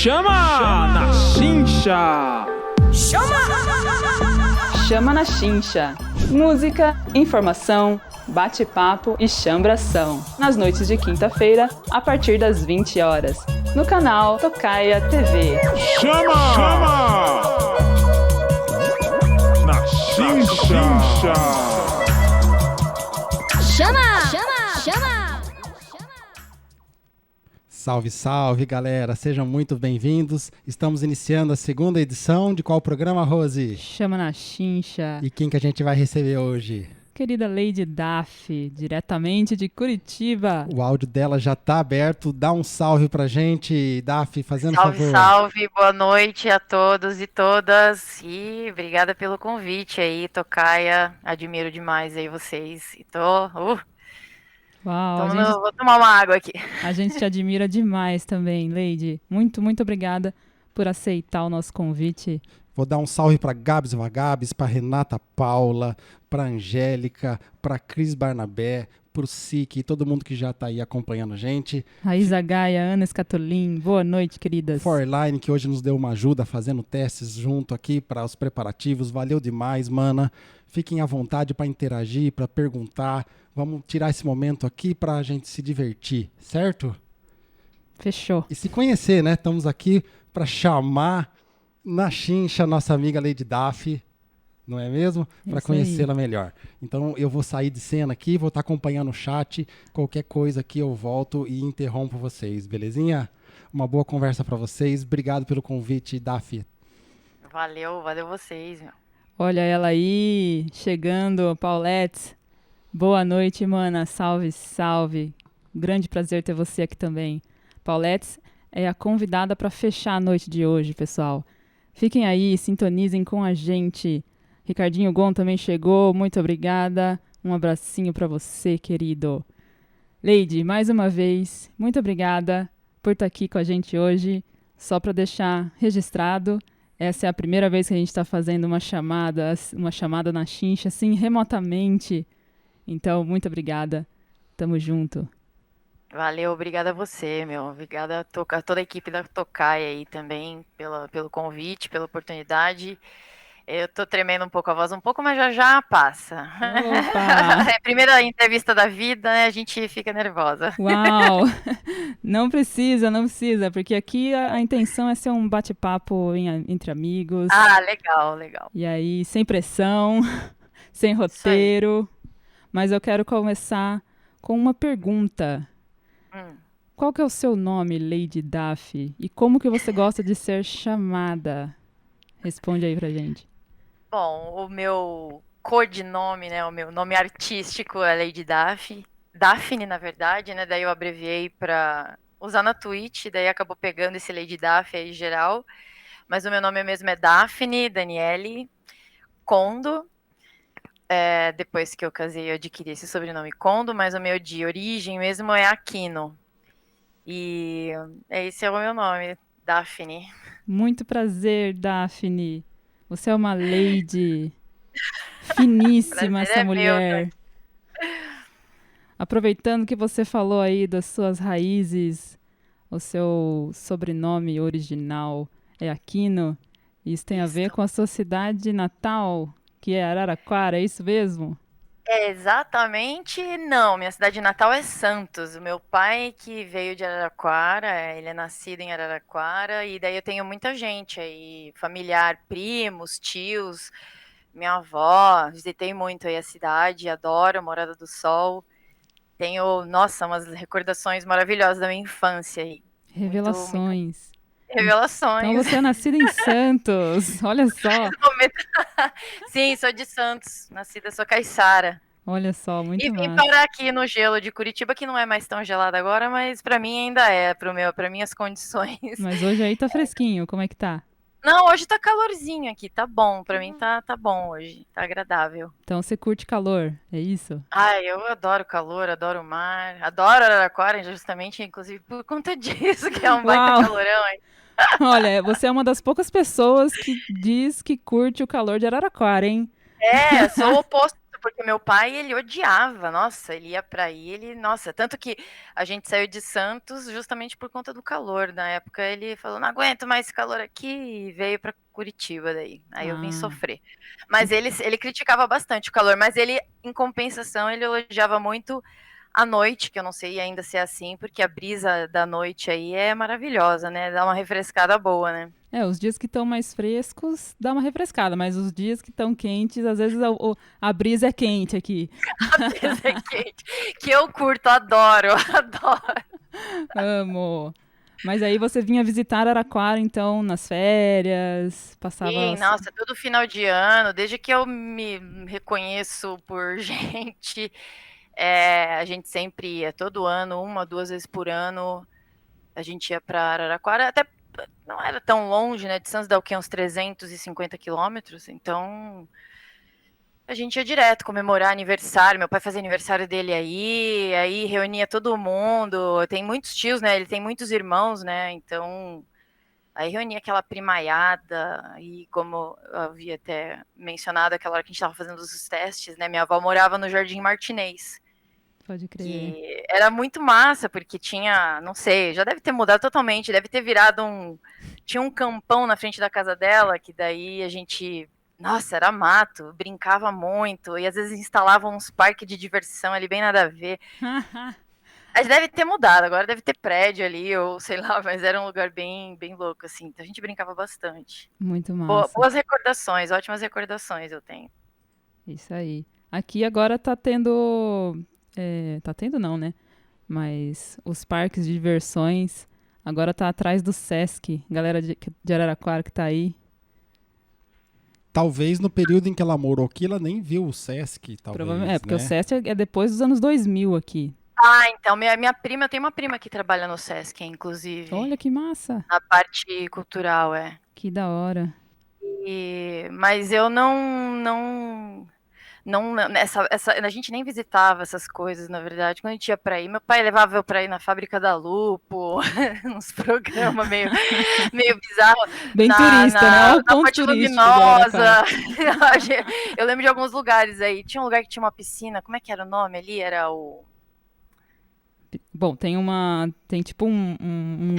Chama na Chincha! Chama na Chincha. Música, informação, bate-papo e chambração. Nas noites de quinta-feira, a partir das 20 horas. No canal Tocaia TV. Chama na Chincha! Chama! Salve, salve, galera! Sejam muito bem-vindos. Estamos iniciando a segunda edição de qual programa, Rose? Chama na Chincha. E quem que a gente vai receber hoje? Querida Lady Daf, diretamente de Curitiba. O áudio dela já tá aberto. Dá um salve pra gente, Daf, fazendo Salve, favor. salve, boa noite a todos e todas. E obrigada pelo convite aí, Tocaia. Admiro demais aí vocês. E Uau, vou tomar uma água aqui. a gente te admira demais também, Lady. Muito, muito obrigada por aceitar o nosso convite. Vou dar um salve pra Gabs Vagabes, pra Renata Paula, pra Angélica, pra Cris Barnabé, pro Sique e todo mundo que já tá aí acompanhando a gente. Raíza Gaia, Ana Escatolin, boa noite, queridas. Forline, que hoje nos deu uma ajuda fazendo testes junto aqui para os preparativos. Valeu demais, mana. Fiquem à vontade para interagir, para perguntar. Vamos tirar esse momento aqui para a gente se divertir, certo? Fechou. E se conhecer, né? Estamos aqui para chamar na Chincha nossa amiga Lady Daf, não é mesmo? Para conhecê-la melhor. Então eu vou sair de cena aqui, vou estar acompanhando o chat. Qualquer coisa aqui eu volto e interrompo vocês, belezinha? Uma boa conversa para vocês. Obrigado pelo convite, Daf. Valeu vocês, meu. Olha ela aí, chegando, Paulette. Boa noite, mana. Salve, salve. Grande prazer ter você aqui também. Paulette é a convidada para fechar a noite de hoje, pessoal. Fiquem aí, sintonizem com a gente. Ricardinho Gon também chegou, muito obrigada. Um abracinho para você, querido. Lady, mais uma vez, muito obrigada por estar aqui com a gente hoje. Só para deixar registrado, essa é a primeira vez que a gente está fazendo uma chamada na Chincha, assim, remotamente. Então, muito obrigada. Tamo junto. Valeu, obrigada a você, meu. Obrigada a toda a equipe da Tocaia aí também pelo convite, pela oportunidade. Eu tô tremendo um pouco a voz, mas já passa. Opa! É a primeira entrevista da vida, né? A gente fica nervosa. Uau! Não precisa, porque aqui a intenção é ser um bate-papo entre amigos. Ah, legal. E aí, sem pressão, sem roteiro. Mas eu quero começar com uma pergunta. Qual que é o seu nome, Lady Daf? E como que você gosta de ser chamada? Responde aí pra gente. Bom, o meu codinome, né, o meu nome artístico é Lady Daf. Daphne, na verdade, né, daí eu abreviei pra usar na Twitch, daí acabou pegando esse Lady Daf aí geral. Mas o meu nome mesmo é Daphne Daniele Kondo. Depois que eu casei, eu adquiri esse sobrenome Kondo, mas o meu de origem mesmo é Aquino. E esse é o meu nome, Daphne. Muito prazer, Daphne. Você é uma lady finíssima, essa mulher. Aproveitando que você falou aí das suas raízes, o seu sobrenome original é Aquino. Isso tem a ver com a sua cidade natal, que é Araraquara, é isso mesmo? Exatamente, não. Minha cidade natal é Santos. O meu pai que veio de Araraquara, ele é nascido em Araraquara, e daí eu tenho muita gente aí, familiar, primos, tios, minha avó. Visitei muito aí a cidade, adoro Morada do Sol. Tenho, nossa, umas recordações maravilhosas da minha infância aí. Revelações. Revelações. Então você é nascida em Santos, olha só. Sim, sou de Santos, sou caiçara. Olha só, muito E vim massa. parar aqui no gelo de Curitiba, que não é mais tão gelado agora, mas pra mim ainda é, para minhas condições. Mas hoje aí tá fresquinho, como é que tá? Não, hoje tá calorzinho aqui, tá bom, pra mim tá bom hoje, tá agradável. Então você curte calor, é isso? Ai, eu adoro calor, adoro o mar, adoro Araraquara, justamente, inclusive por conta disso, que é um baita calorão, hein? Olha, você é uma das poucas pessoas que diz que curte o calor de Araraquara, hein? Sou o oposto porque meu pai, ele odiava, nossa, ele ia pra aí, nossa, tanto que a gente saiu de Santos justamente por conta do calor. Na época ele falou, não aguento mais esse calor aqui, e veio pra Curitiba daí. Aí eu vim sofrer. Mas ele criticava bastante o calor, mas ele, em compensação, ele elogiava muito a noite, que eu não sei ainda se é assim, porque a brisa da noite aí é maravilhosa, né? Dá uma refrescada boa, né? Os dias que estão mais frescos dá uma refrescada, mas os dias que estão quentes, às vezes a brisa é quente aqui. A brisa é quente. Que eu curto, adoro, adoro. Amo. Mas aí você vinha visitar Araraquara, então, nas férias, passava... Sim, nossa, todo final de ano, desde que eu me reconheço por gente, a gente sempre ia, todo ano, 1, 2 vezes por ano, a gente ia para Araraquara, até não era tão longe, né, de Santos dá o quê, uns 350 quilômetros, então a gente ia direto comemorar aniversário, meu pai fazia aniversário dele aí reunia todo mundo, tem muitos tios, né, ele tem muitos irmãos, né, então... Aí reunia aquela primaiada, e como eu havia até mencionado aquela hora que a gente estava fazendo os testes, né? Minha avó morava no Jardim Martinez. Pode crer. Que era muito massa, porque tinha, não sei, já deve ter mudado totalmente, deve ter virado tinha um campão na frente da casa dela, que daí a gente, nossa, era mato, brincava muito, e às vezes instalavam uns parques de diversão ali, bem nada a ver. Mas deve ter mudado, agora deve ter prédio ali, ou sei lá, mas era um lugar bem, bem louco, assim. Então a gente brincava bastante. Muito massa. Boas recordações, ótimas recordações eu tenho. Isso aí. Aqui agora tá tendo... tá tendo não, né? Mas os parques de diversões agora tá atrás do Sesc. Galera de Araraquara que tá aí. Talvez no período em que ela morou aqui, ela nem viu o Sesc, talvez, Provavelmente, porque né? o Sesc é depois dos anos 2000 aqui. Ah, então, minha prima, eu tenho uma prima que trabalha no Sesc, inclusive. Olha que massa. Na parte cultural, Que da hora. Mas eu não, a gente nem visitava essas coisas, na verdade. Quando a gente ia pra ir, meu pai levava eu pra ir na Fábrica da Lupo, uns programas meio bizarros. Bem turista, né? Olha o Na ponto Ponte turístico de Luminosa. Araraquara. Eu lembro de alguns lugares aí. Tinha um lugar que tinha uma piscina, como é que era o nome ali? Era o... Bom, tem tipo um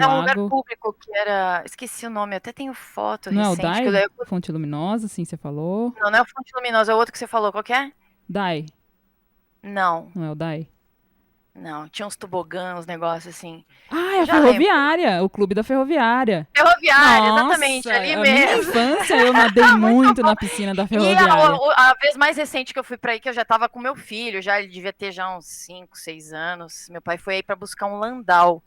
É um lugar lago. público que era... Esqueci o nome, eu até tenho foto Não é o recente. Dai? Que Fonte Luminosa, assim, você falou. Não, não é o Fonte Luminosa, é o outro que você falou, qual que é? Dai, Não, não é o Dai? não. Tinha uns tobogãs, uns negócios assim. Ah, é Eu a já lembro. Ferroviária, o Clube da Ferroviária. Ferroviária, Nossa, exatamente, ali a minha mesmo. infância eu nadei muito na piscina da E Ferroviária. a vez mais recente que eu fui pra aí, que eu já tava com meu filho, ele devia ter já uns 5, 6 anos. Meu pai foi aí pra buscar um Landau,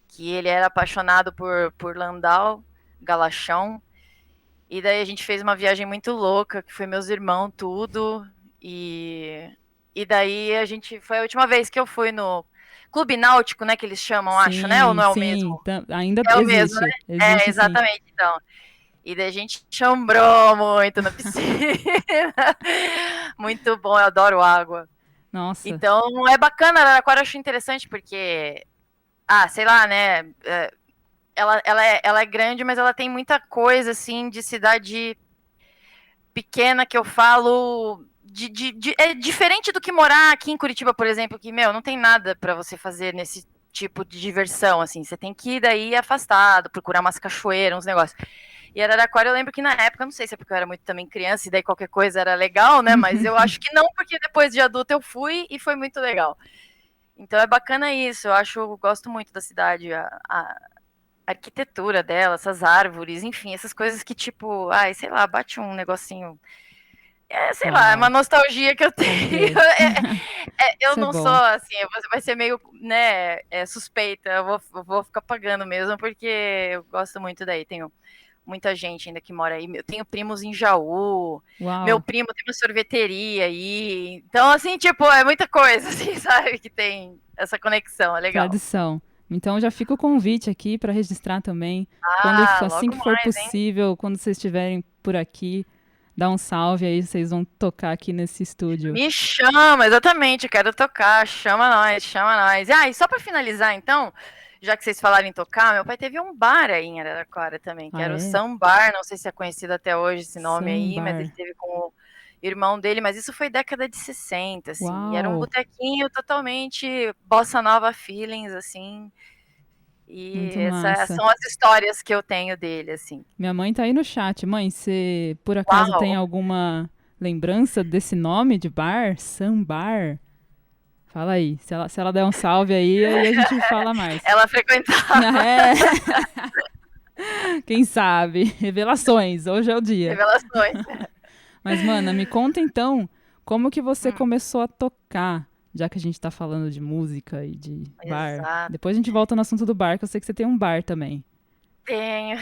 que ele era apaixonado por Landau, Galachão. E daí a gente fez uma viagem muito louca, que foi meus irmãos, tudo. E daí foi a última vez que eu fui no Clube Náutico, né, que eles chamam, acho, né? Ou não é o mesmo? Ainda É o existe. mesmo, né? Existe, sim. Exatamente, então. E daí a gente chambrou muito na piscina. Muito bom, eu adoro água. Nossa. Então, é bacana, Araraquara eu acho interessante, porque, sei lá, né, ela é grande, mas ela tem muita coisa, assim, de cidade pequena, que eu falo... é diferente do que morar aqui em Curitiba, por exemplo, que, não tem nada pra você fazer nesse tipo de diversão, assim, você tem que ir daí afastado, procurar umas cachoeiras, uns negócios. E Araraquara, eu lembro que na época, não sei se é porque eu era muito também criança e daí qualquer coisa era legal, né? Mas eu acho que não, porque depois de adulta eu fui e foi muito legal. Então é bacana isso, eu gosto muito da cidade, a arquitetura dela, essas árvores, enfim, essas coisas que tipo, sei lá, bate um negocinho. Sei lá, é uma nostalgia que eu tenho. Eu não sou assim, vai ser meio, né, suspeita, eu vou ficar pagando mesmo, porque eu gosto muito daí, tenho muita gente ainda que mora aí. Eu tenho primos em Jaú. Uau. Meu primo tem uma sorveteria aí. Então, assim, tipo, é muita coisa, assim, sabe? Que tem essa conexão, é legal. Tradição. Então já fica o convite aqui para registrar também. Assim que for possível, quando vocês estiverem por aqui, dá um salve aí, vocês vão tocar aqui nesse estúdio. Me chama, exatamente, quero tocar. Chama nós, chama nós. E só para finalizar, então... Já que vocês falaram em tocar, meu pai teve um bar aí em Araraquara também, que era o Sambar, não sei se é conhecido até hoje esse nome aí, mas ele teve com irmão dele, mas isso foi década de 60, assim. E era um Uau. botequinho totalmente bossa nova feelings, assim. E Muito essas massa. são as histórias que eu tenho dele, assim. Minha mãe tá aí no chat. Mãe, você por acaso tem Uau! alguma lembrança desse nome de bar? Sambar? Fala aí. Se ela der um salve aí a gente fala mais. Ela frequentava É, quem sabe? Revelações. Hoje é o dia. revelações. Mas, mana, me conta então, como que você Hum. começou a tocar, já que a gente tá falando de música e de bar. Exato. Depois a gente volta no assunto do bar, que eu sei que você tem um bar também. Tenho.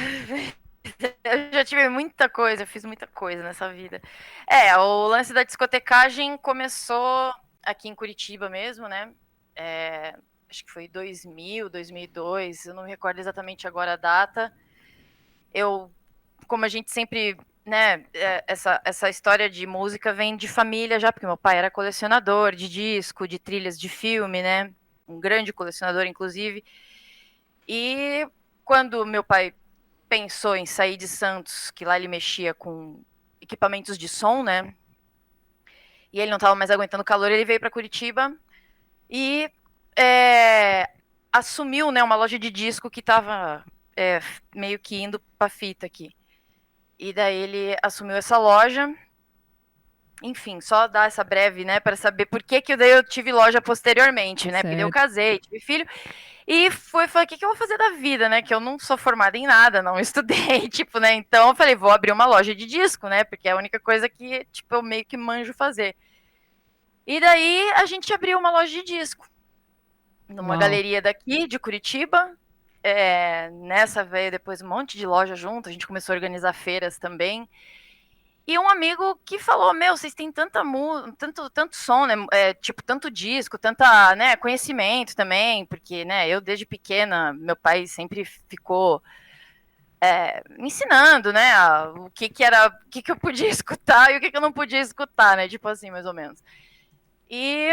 Eu já tive muita coisa, eu fiz muita coisa nessa vida. O lance da discotecagem começou aqui em Curitiba mesmo, né? Acho que foi 2000, 2002, eu não me recordo exatamente agora a data. Como a gente sempre, né, essa história de música vem de família já, porque meu pai era colecionador de disco, de trilhas de filme, né? Um grande colecionador, inclusive. E quando meu pai pensou em sair de Santos, que lá ele mexia com equipamentos de som, né? E ele não estava mais aguentando o calor, ele veio para Curitiba e assumiu, né, uma loja de disco que estava meio que indo para fita aqui. E daí ele assumiu essa loja. Enfim, só dar essa breve, né, para saber por que daí eu tive loja posteriormente, né? Certo. Porque daí eu casei, tive filho. E falei, o que eu vou fazer da vida, né? Que eu não sou formada em nada, não estudei, tipo, né? Então eu falei, vou abrir uma loja de disco, né? Porque é a única coisa que, tipo, eu meio que manjo fazer. E daí a gente abriu uma loja de disco. Numa Uau. galeria daqui, de Curitiba. Nessa veio depois um monte de loja junto, a gente começou a organizar feiras também. E um amigo que falou, vocês têm tanto som, né? Tipo, tanto disco, tanta, né, conhecimento também, porque, né, eu desde pequena, meu pai sempre ficou me ensinando, né, o que eu podia escutar e o que eu não podia escutar, né, tipo assim, mais ou menos. E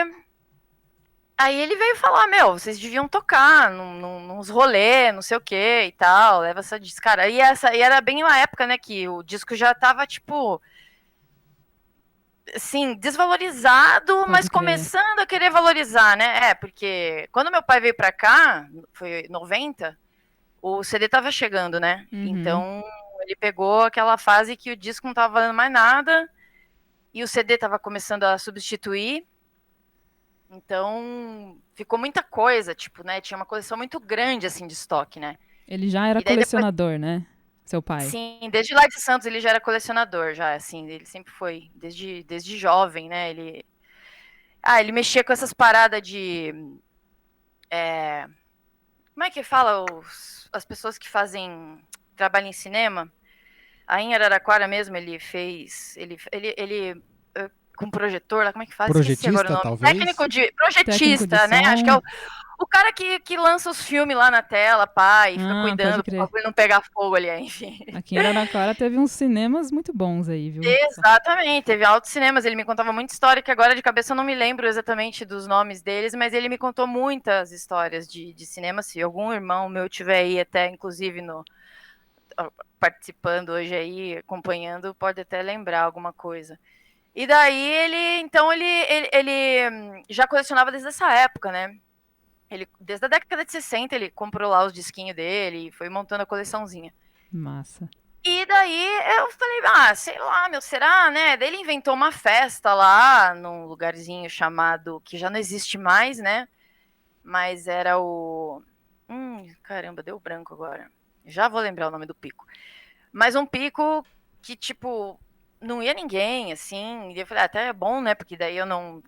aí ele veio falar, vocês deviam tocar nos rolê, não sei o que e tal, leva essa disco, cara. E era bem uma época, né, que o disco já tava, tipo, assim, desvalorizado, Pode mas crer. começando a querer valorizar, né? Porque quando meu pai veio pra cá, foi 90, o CD tava chegando, né? Uhum. Então ele pegou aquela fase que o disco não tava valendo mais nada e o CD tava começando a substituir. Então ficou muita coisa, tipo, né? Tinha uma coleção muito grande, assim, de estoque, né? Ele já era E daí colecionador, né? Seu pai. Sim, desde lá de Santos ele já era colecionador, já, assim, ele sempre foi, desde jovem, né? Ele mexia com essas paradas de. Como é que fala as pessoas que fazem trabalho em cinema? Aí em Araraquara mesmo ele fez. Ele com projetor lá, como é que faz? Esqueci agora o Projetista, nome. talvez? Técnico de. Técnico de Projetista, né? som. Acho que é o cara que lança os filmes lá na tela, pá, e fica Ah, cuidando pode pro crer. bagulho não pegar fogo ali, enfim. Aqui em Araraquara teve uns cinemas muito bons aí, viu? Exatamente, teve altos cinemas, ele me contava muita história, que agora de cabeça eu não me lembro exatamente dos nomes deles, mas ele me contou muitas histórias de cinema, se algum irmão meu tiver aí até, inclusive, participando hoje aí, acompanhando, pode até lembrar alguma coisa. E daí ele já colecionava desde essa época, né? Desde a década de 60 ele comprou lá os disquinhos dele e foi montando a coleçãozinha. Massa. E daí eu falei, sei lá, será, né? Daí ele inventou uma festa lá, num lugarzinho chamado, que já não existe mais, né? Mas era o... caramba, deu branco agora. Já vou lembrar o nome do pico. Mas um pico que, tipo, não ia ninguém, assim. E eu falei, até é bom, né? Porque daí eu não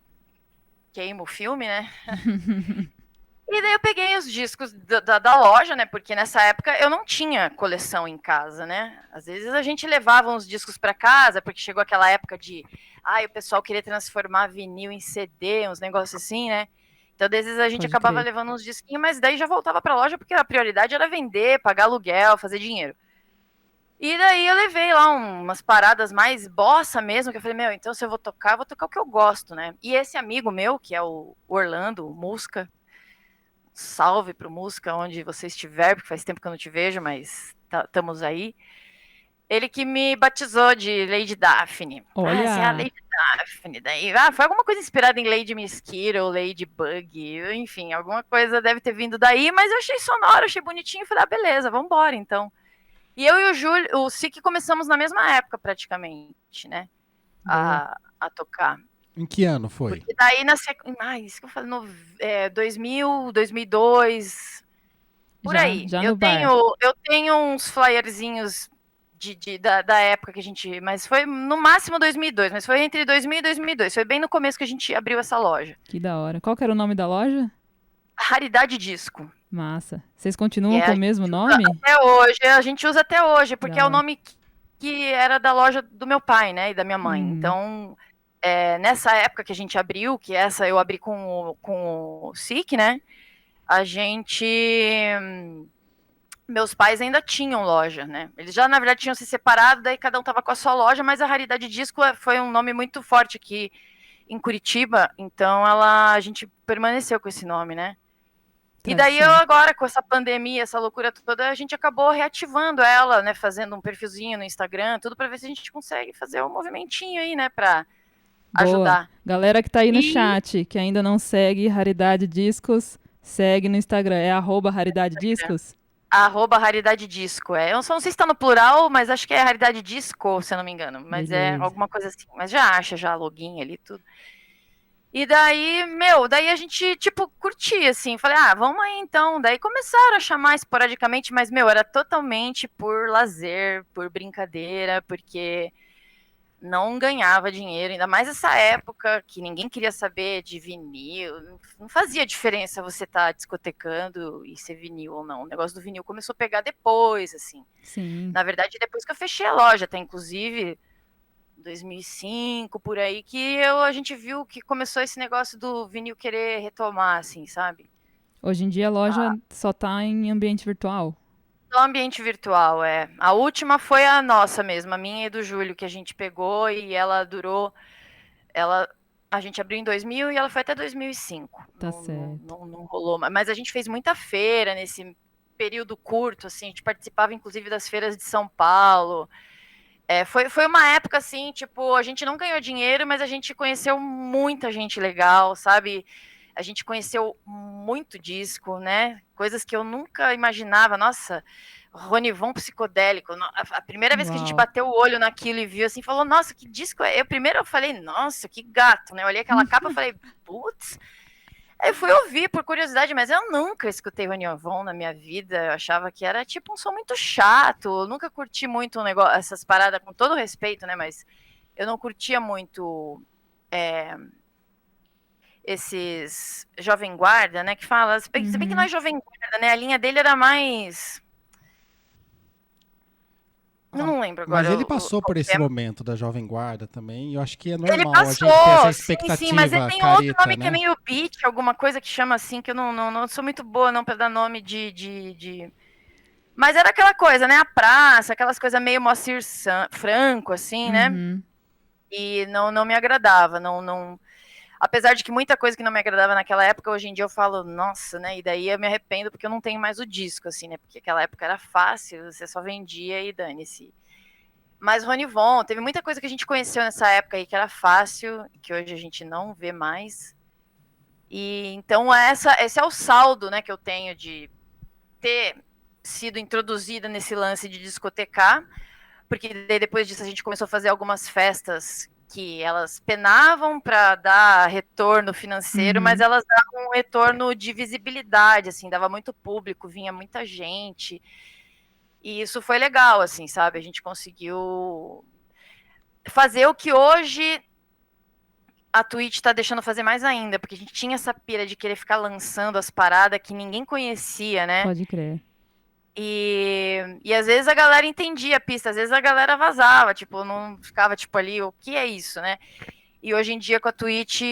queimo o filme, né? E daí eu peguei os discos da loja, né? Porque nessa época eu não tinha coleção em casa, né? Às vezes a gente levava uns discos para casa, porque chegou aquela época de... o pessoal queria transformar vinil em CD, uns negócios assim, né? Então, às vezes a gente Pode acabava crer. levando uns disquinhos, mas daí já voltava pra loja, porque a prioridade era vender, pagar aluguel, fazer dinheiro. E daí eu levei lá umas paradas mais bossa mesmo, que eu falei, então se eu vou tocar o que eu gosto, né? E esse amigo meu, que é o Orlando, o Musca, salve pro Musca, onde você estiver, porque faz tempo que eu não te vejo, mas estamos aí. Ele que me batizou de Lady Daphne. Olha. Essa é a Lady Daphne. Daí, foi alguma coisa inspirada em Lady Mosquito, Ladybug, enfim, alguma coisa deve ter vindo daí, mas eu achei sonoro, achei bonitinho, falei, beleza, vambora, então. E eu e o Júlio, o Sick começamos na mesma época, praticamente, né, a tocar. Em que ano foi? Porque daí, isso que eu falei, 2000, 2002, por aí. Já no bar. Eu tenho uns flyerzinhos da época que a gente... Mas foi no máximo 2002, mas foi entre 2000 e 2002. Foi bem no começo que a gente abriu essa loja. Que da hora. Qual que era o nome da loja? Raridade Disco. Massa. Vocês continuam com o mesmo nome? Até hoje, a gente usa até hoje, porque Da é o hora. nome que era da loja do meu pai, né, e da minha mãe. Então, nessa época que a gente abriu, que essa eu abri com o Sick, né, a gente... Meus pais ainda tinham loja, né? Eles já, na verdade, tinham se separado, daí cada um tava com a sua loja, mas a Raridade Disco foi um nome muito forte aqui em Curitiba, então a gente permaneceu com esse nome, né? E daí eu agora, com essa pandemia, essa loucura toda, a gente acabou reativando ela, né? Fazendo um perfilzinho no Instagram, tudo pra ver se a gente consegue fazer um movimentinho aí, né? Pra ajudar. Galera que tá aí no chat, que ainda não segue Raridade Discos, segue no Instagram. É @Raridade Discos? @Raridade Disco. Eu não sei se tá no plural, mas acho que é Raridade Disco, se eu não me engano. Mas Beleza. é alguma coisa assim. Mas já acha, já login ali, tudo. E daí, daí a gente, tipo, curtia, assim. Falei, vamos aí então. Daí começaram a chamar esporadicamente, mas, era totalmente por lazer, por brincadeira, porque não ganhava dinheiro, ainda mais essa época que ninguém queria saber de vinil, não fazia diferença você estar discotecando e ser vinil ou não. O negócio do vinil começou a pegar depois, assim. Sim. Na verdade, depois que eu fechei a loja, até inclusive 2005, por aí, que a gente viu que começou esse negócio do vinil querer retomar, assim, sabe? Hoje em dia a loja só tá em ambiente virtual. No ambiente virtual, A última foi a nossa mesmo, a minha e do Júlio, que a gente pegou e ela durou... A gente abriu em 2000 e ela foi até 2005. Tá certo. Não rolou, mas a gente fez muita feira nesse período curto, assim, a gente participava inclusive das feiras de São Paulo. Foi uma época, assim, tipo, a gente não ganhou dinheiro, mas a gente conheceu muita gente legal, sabe? A gente conheceu muito disco, né? Coisas que eu nunca imaginava. Nossa, Ronivon psicodélico. A primeira vez que a gente bateu o olho naquilo e viu assim, falou, nossa, que disco é? Eu falei, nossa, que gato, né? Eu olhei aquela capa e falei, putz. Aí eu fui ouvir por curiosidade, mas eu nunca escutei Ronivon na minha vida. Eu achava que era tipo um som muito chato. Eu nunca curti muito essas paradas, com todo respeito, né? Mas eu não curtia muito... esses Jovem Guarda, né, que fala, se bem que não é Jovem Guarda, né, a linha dele era mais... Eu não lembro agora. Mas ele passou por esse momento da Jovem Guarda também, e eu acho que é normal ele passou, a gente ter essa expectativa, sim, mas ele tem careta, outro nome, né? que é meio beat, alguma coisa que chama assim, que eu não sou muito boa não pra dar nome de... Mas era aquela coisa, né, a praça, aquelas coisas meio Moacir Franco, assim, né, e não me agradava, não... Apesar de que muita coisa que não me agradava naquela época, hoje em dia eu falo, nossa, né? E daí eu me arrependo porque eu não tenho mais o disco, assim, né? Porque aquela época era fácil, você só vendia e dane-se. Mas Ronivon, teve muita coisa que a gente conheceu nessa época aí que era fácil, que hoje a gente não vê mais. E então esse é o saldo, né, que eu tenho de ter sido introduzida nesse lance de discotecar, porque depois disso a gente começou a fazer algumas festas que elas penavam para dar retorno financeiro, mas elas davam um retorno de visibilidade, assim, dava muito público, vinha muita gente, e isso foi legal, assim, sabe? A gente conseguiu fazer o que hoje a Twitch tá deixando fazer mais ainda, porque a gente tinha essa pira de querer ficar lançando as paradas que ninguém conhecia, né? Pode crer. E às vezes a galera entendia a pista, às vezes a galera vazava, tipo, não ficava tipo ali, o que é isso, né? E hoje em dia com a Twitch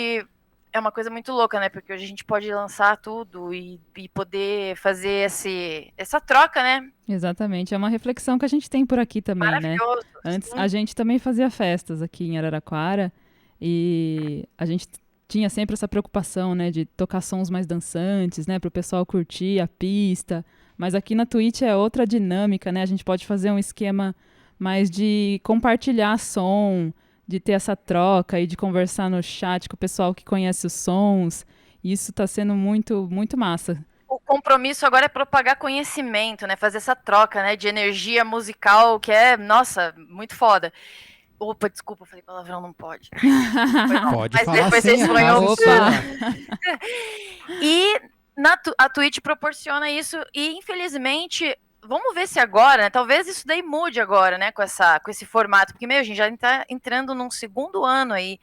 é uma coisa muito louca, né? Porque hoje a gente pode lançar tudo e poder fazer essa troca, né? Exatamente, é uma reflexão que a gente tem por aqui também, né? Antes a gente também fazia festas aqui em Araraquara e a gente tinha sempre essa preocupação, né, de tocar sons mais dançantes, né, para o pessoal curtir a pista. Mas aqui na Twitch é outra dinâmica, né? A gente pode fazer um esquema mais de compartilhar som, de ter essa troca e de conversar no chat com o pessoal que conhece os sons. Isso tá sendo muito, muito massa. O compromisso agora é propagar conhecimento, né? Fazer essa troca, né? De energia musical, que é, nossa, muito foda. Opa, desculpa, eu falei palavrão, não pode. Pode Mas falar depois sem vocês a põem casa o- sua. E a Twitch proporciona isso, e infelizmente, vamos ver se agora, né? Talvez isso daí mude agora, né? Com esse formato, porque, a gente já tá entrando num segundo ano aí,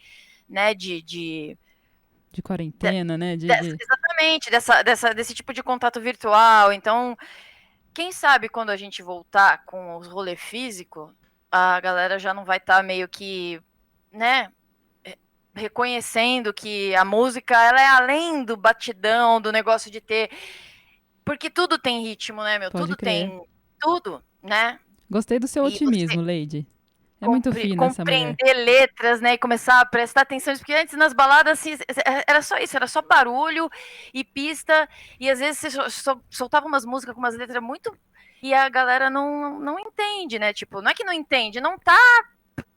né? De quarentena, né? Exatamente, desse tipo de contato virtual. Então, quem sabe quando a gente voltar com os rolê físico, a galera já não vai estar meio que, né, reconhecendo que a música ela é além do batidão, do negócio de ter. Porque tudo tem ritmo, né, meu? Pode Tudo crer. tem. Tudo, né? Gostei do seu E otimismo, Lady. É muito fina essa mulher. compreender letras, né, e começar a prestar atenção, porque antes nas baladas assim, era só isso, era só barulho e pista, e às vezes você soltava umas músicas com umas letras muito, e a galera não entende, né, tipo, não é que não entende, não tá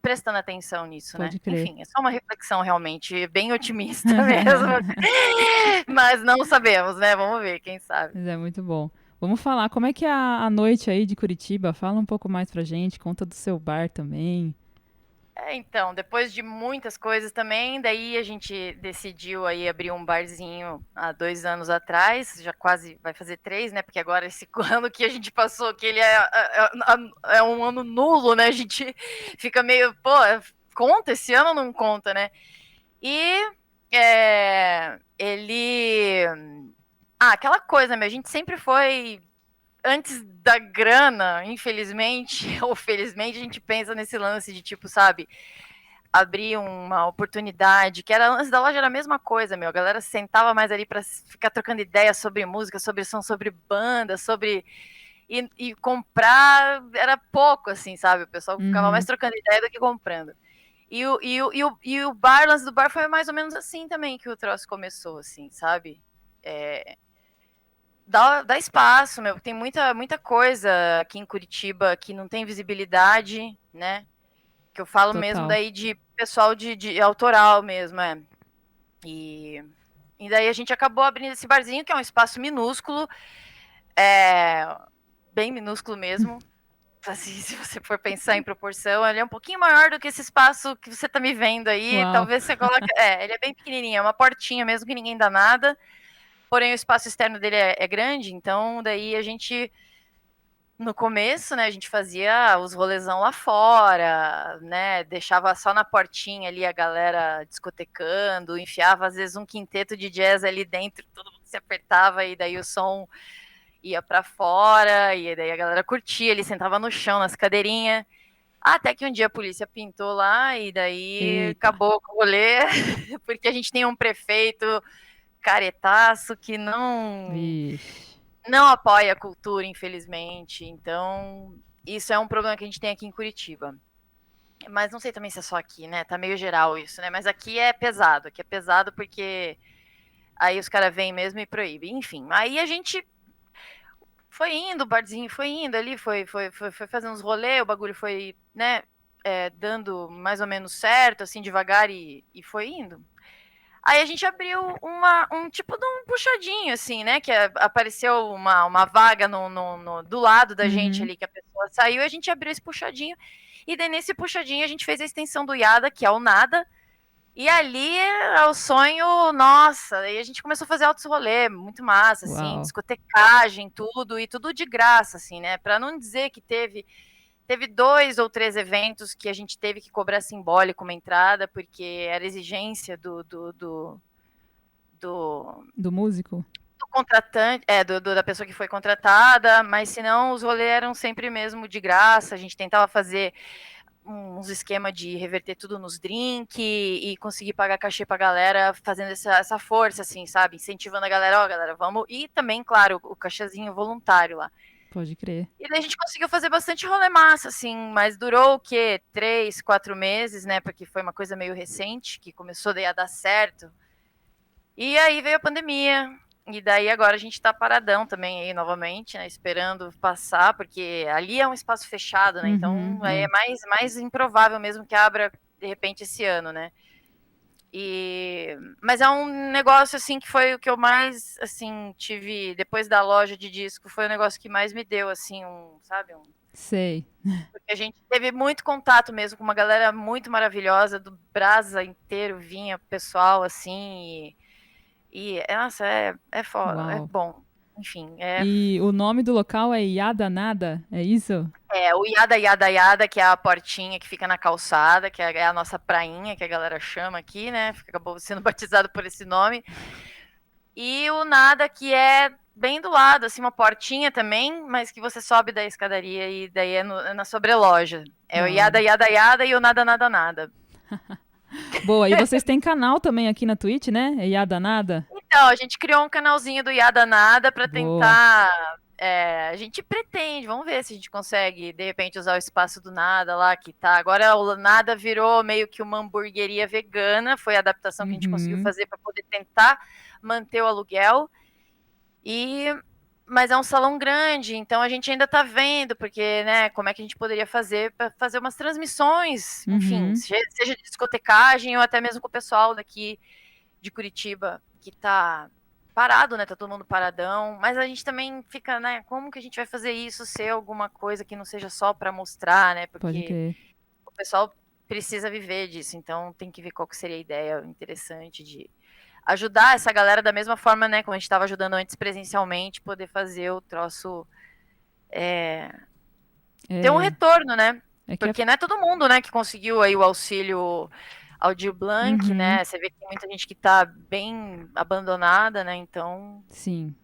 prestando atenção nisso, Pode né, crer. enfim, é só uma reflexão realmente bem otimista mesmo, mas não sabemos, né, vamos ver, quem sabe. Mas é muito bom. Vamos falar, como é que é a noite aí de Curitiba? Fala um pouco mais pra gente, conta do seu bar também. Então, depois de muitas coisas também, daí a gente decidiu aí abrir um barzinho há 2 anos atrás, já quase vai fazer 3, né? Porque agora esse ano que a gente passou, que ele é um ano nulo, né? A gente fica meio, pô, conta esse ano ou não conta, né? E aquela coisa, a gente sempre foi antes da grana, infelizmente, ou felizmente, a gente pensa nesse lance de tipo, sabe, abrir uma oportunidade, que era antes da loja era a mesma coisa, a galera sentava mais ali para ficar trocando ideias sobre música, sobre som, sobre banda, sobre e comprar era pouco, assim, sabe, o pessoal ficava mais trocando ideia do que comprando. E o bar, o lance do bar foi mais ou menos assim também que o troço começou, assim, sabe? Dá espaço, tem muita coisa aqui em Curitiba que não tem visibilidade, né? Que eu falo Total. mesmo daí de pessoal de autoral mesmo, E daí a gente acabou abrindo esse barzinho, que é um espaço minúsculo, bem minúsculo mesmo. Assim, se você for pensar em proporção, ele é um pouquinho maior do que esse espaço que você tá me vendo aí. Uau. Talvez você coloque. Ele é bem pequenininho, é uma portinha mesmo que ninguém dá nada. Porém, o espaço externo dele é grande, então daí a gente, no começo, né, a gente fazia os rolezão lá fora, né, deixava só na portinha ali a galera discotecando, enfiava às vezes um quinteto de jazz ali dentro, todo mundo se apertava e daí o som ia pra fora, e daí a galera curtia, ele sentava no chão, nas cadeirinhas, até que um dia a polícia pintou lá e daí Eita. acabou com o rolê, porque a gente tem um prefeito caretaço que não apoia a cultura, infelizmente. Então, isso é um problema que a gente tem aqui em Curitiba. Mas não sei também se é só aqui, né? Tá meio geral isso, né? Mas aqui é pesado. Aqui é pesado porque aí os caras vêm mesmo e proíbem. Enfim, aí a gente foi indo, o barzinho foi indo ali, foi fazendo uns rolês, o bagulho foi, né? Dando mais ou menos certo, assim, devagar e foi indo. Aí a gente abriu um tipo de um puxadinho, assim, né? Que apareceu uma vaga do lado da gente ali, que a pessoa saiu, e a gente abriu esse puxadinho. E daí nesse puxadinho a gente fez a extensão do Yada, que é o nada. E ali é o sonho, nossa, aí a gente começou a fazer altos rolê, muito massa, assim, Uau. discotecagem, tudo, e tudo de graça, assim, né? Pra não dizer que teve 2 ou 3 eventos que a gente teve que cobrar simbólico uma entrada, porque era exigência do músico? do contratante, da pessoa que foi contratada, mas senão os rolês eram sempre mesmo de graça, a gente tentava fazer uns esquema de reverter tudo nos drinks e conseguir pagar cachê pra galera, fazendo essa força, assim, sabe? Incentivando a galera, galera, vamos... E também, claro, o cachezinho voluntário lá. Pode crer. E daí a gente conseguiu fazer bastante rolê massa, assim, mas durou o quê? 3, 4 meses, né? Porque foi uma coisa meio recente, que começou daí a dar certo. E aí veio a pandemia, e daí agora a gente tá paradão também aí novamente, né? Esperando passar, porque ali é um espaço fechado, né? Então aí é mais improvável mesmo que abra de repente, esse ano, né? Mas é um negócio, assim, que foi o que eu mais, assim, tive, depois da loja de disco, foi o negócio que mais me deu, assim, sabe, Sei. porque a gente teve muito contato mesmo com uma galera muito maravilhosa, do Brasa inteiro vinha pessoal, assim, nossa, é foda, é Uau. bom. Enfim, E o nome do local é Yada Nada, é isso? o Yada Yada Yada, que é a portinha que fica na calçada, que é a nossa prainha, que a galera chama aqui, né? Acabou sendo batizado por esse nome. E o Nada, que é bem do lado, assim, uma portinha também, mas que você sobe da escadaria e daí é na sobreloja. É o Uau. Yada Yada Yada e o Nada Nada Nada. Boa, e vocês têm canal também aqui na Twitch, né? É Yada Nada? Então, a gente criou um canalzinho do Yada Nada pra Boa. tentar. A gente pretende, vamos ver se a gente consegue, de repente, usar o espaço do Nada lá que tá. Agora o Nada virou meio que uma hamburgueria vegana, foi a adaptação que a gente conseguiu fazer para poder tentar manter o aluguel. Mas é um salão grande, então a gente ainda tá vendo, porque, né, como é que a gente poderia fazer para fazer umas transmissões, enfim, seja de discotecagem ou até mesmo com o pessoal daqui de Curitiba, que tá parado, né? Tá todo mundo paradão. Mas a gente também fica, né? Como que a gente vai fazer isso ser alguma coisa que não seja só para mostrar, né? Porque o pessoal precisa viver disso. Então tem que ver qual que seria a ideia interessante de ajudar essa galera da mesma forma, né? Como a gente estava ajudando antes presencialmente, poder fazer o troço ter um retorno, né? Porque não é todo mundo, né, que conseguiu aí o auxílio Aldir Blanc, né? Você vê que tem muita gente que tá bem abandonada, né? Então. Sim.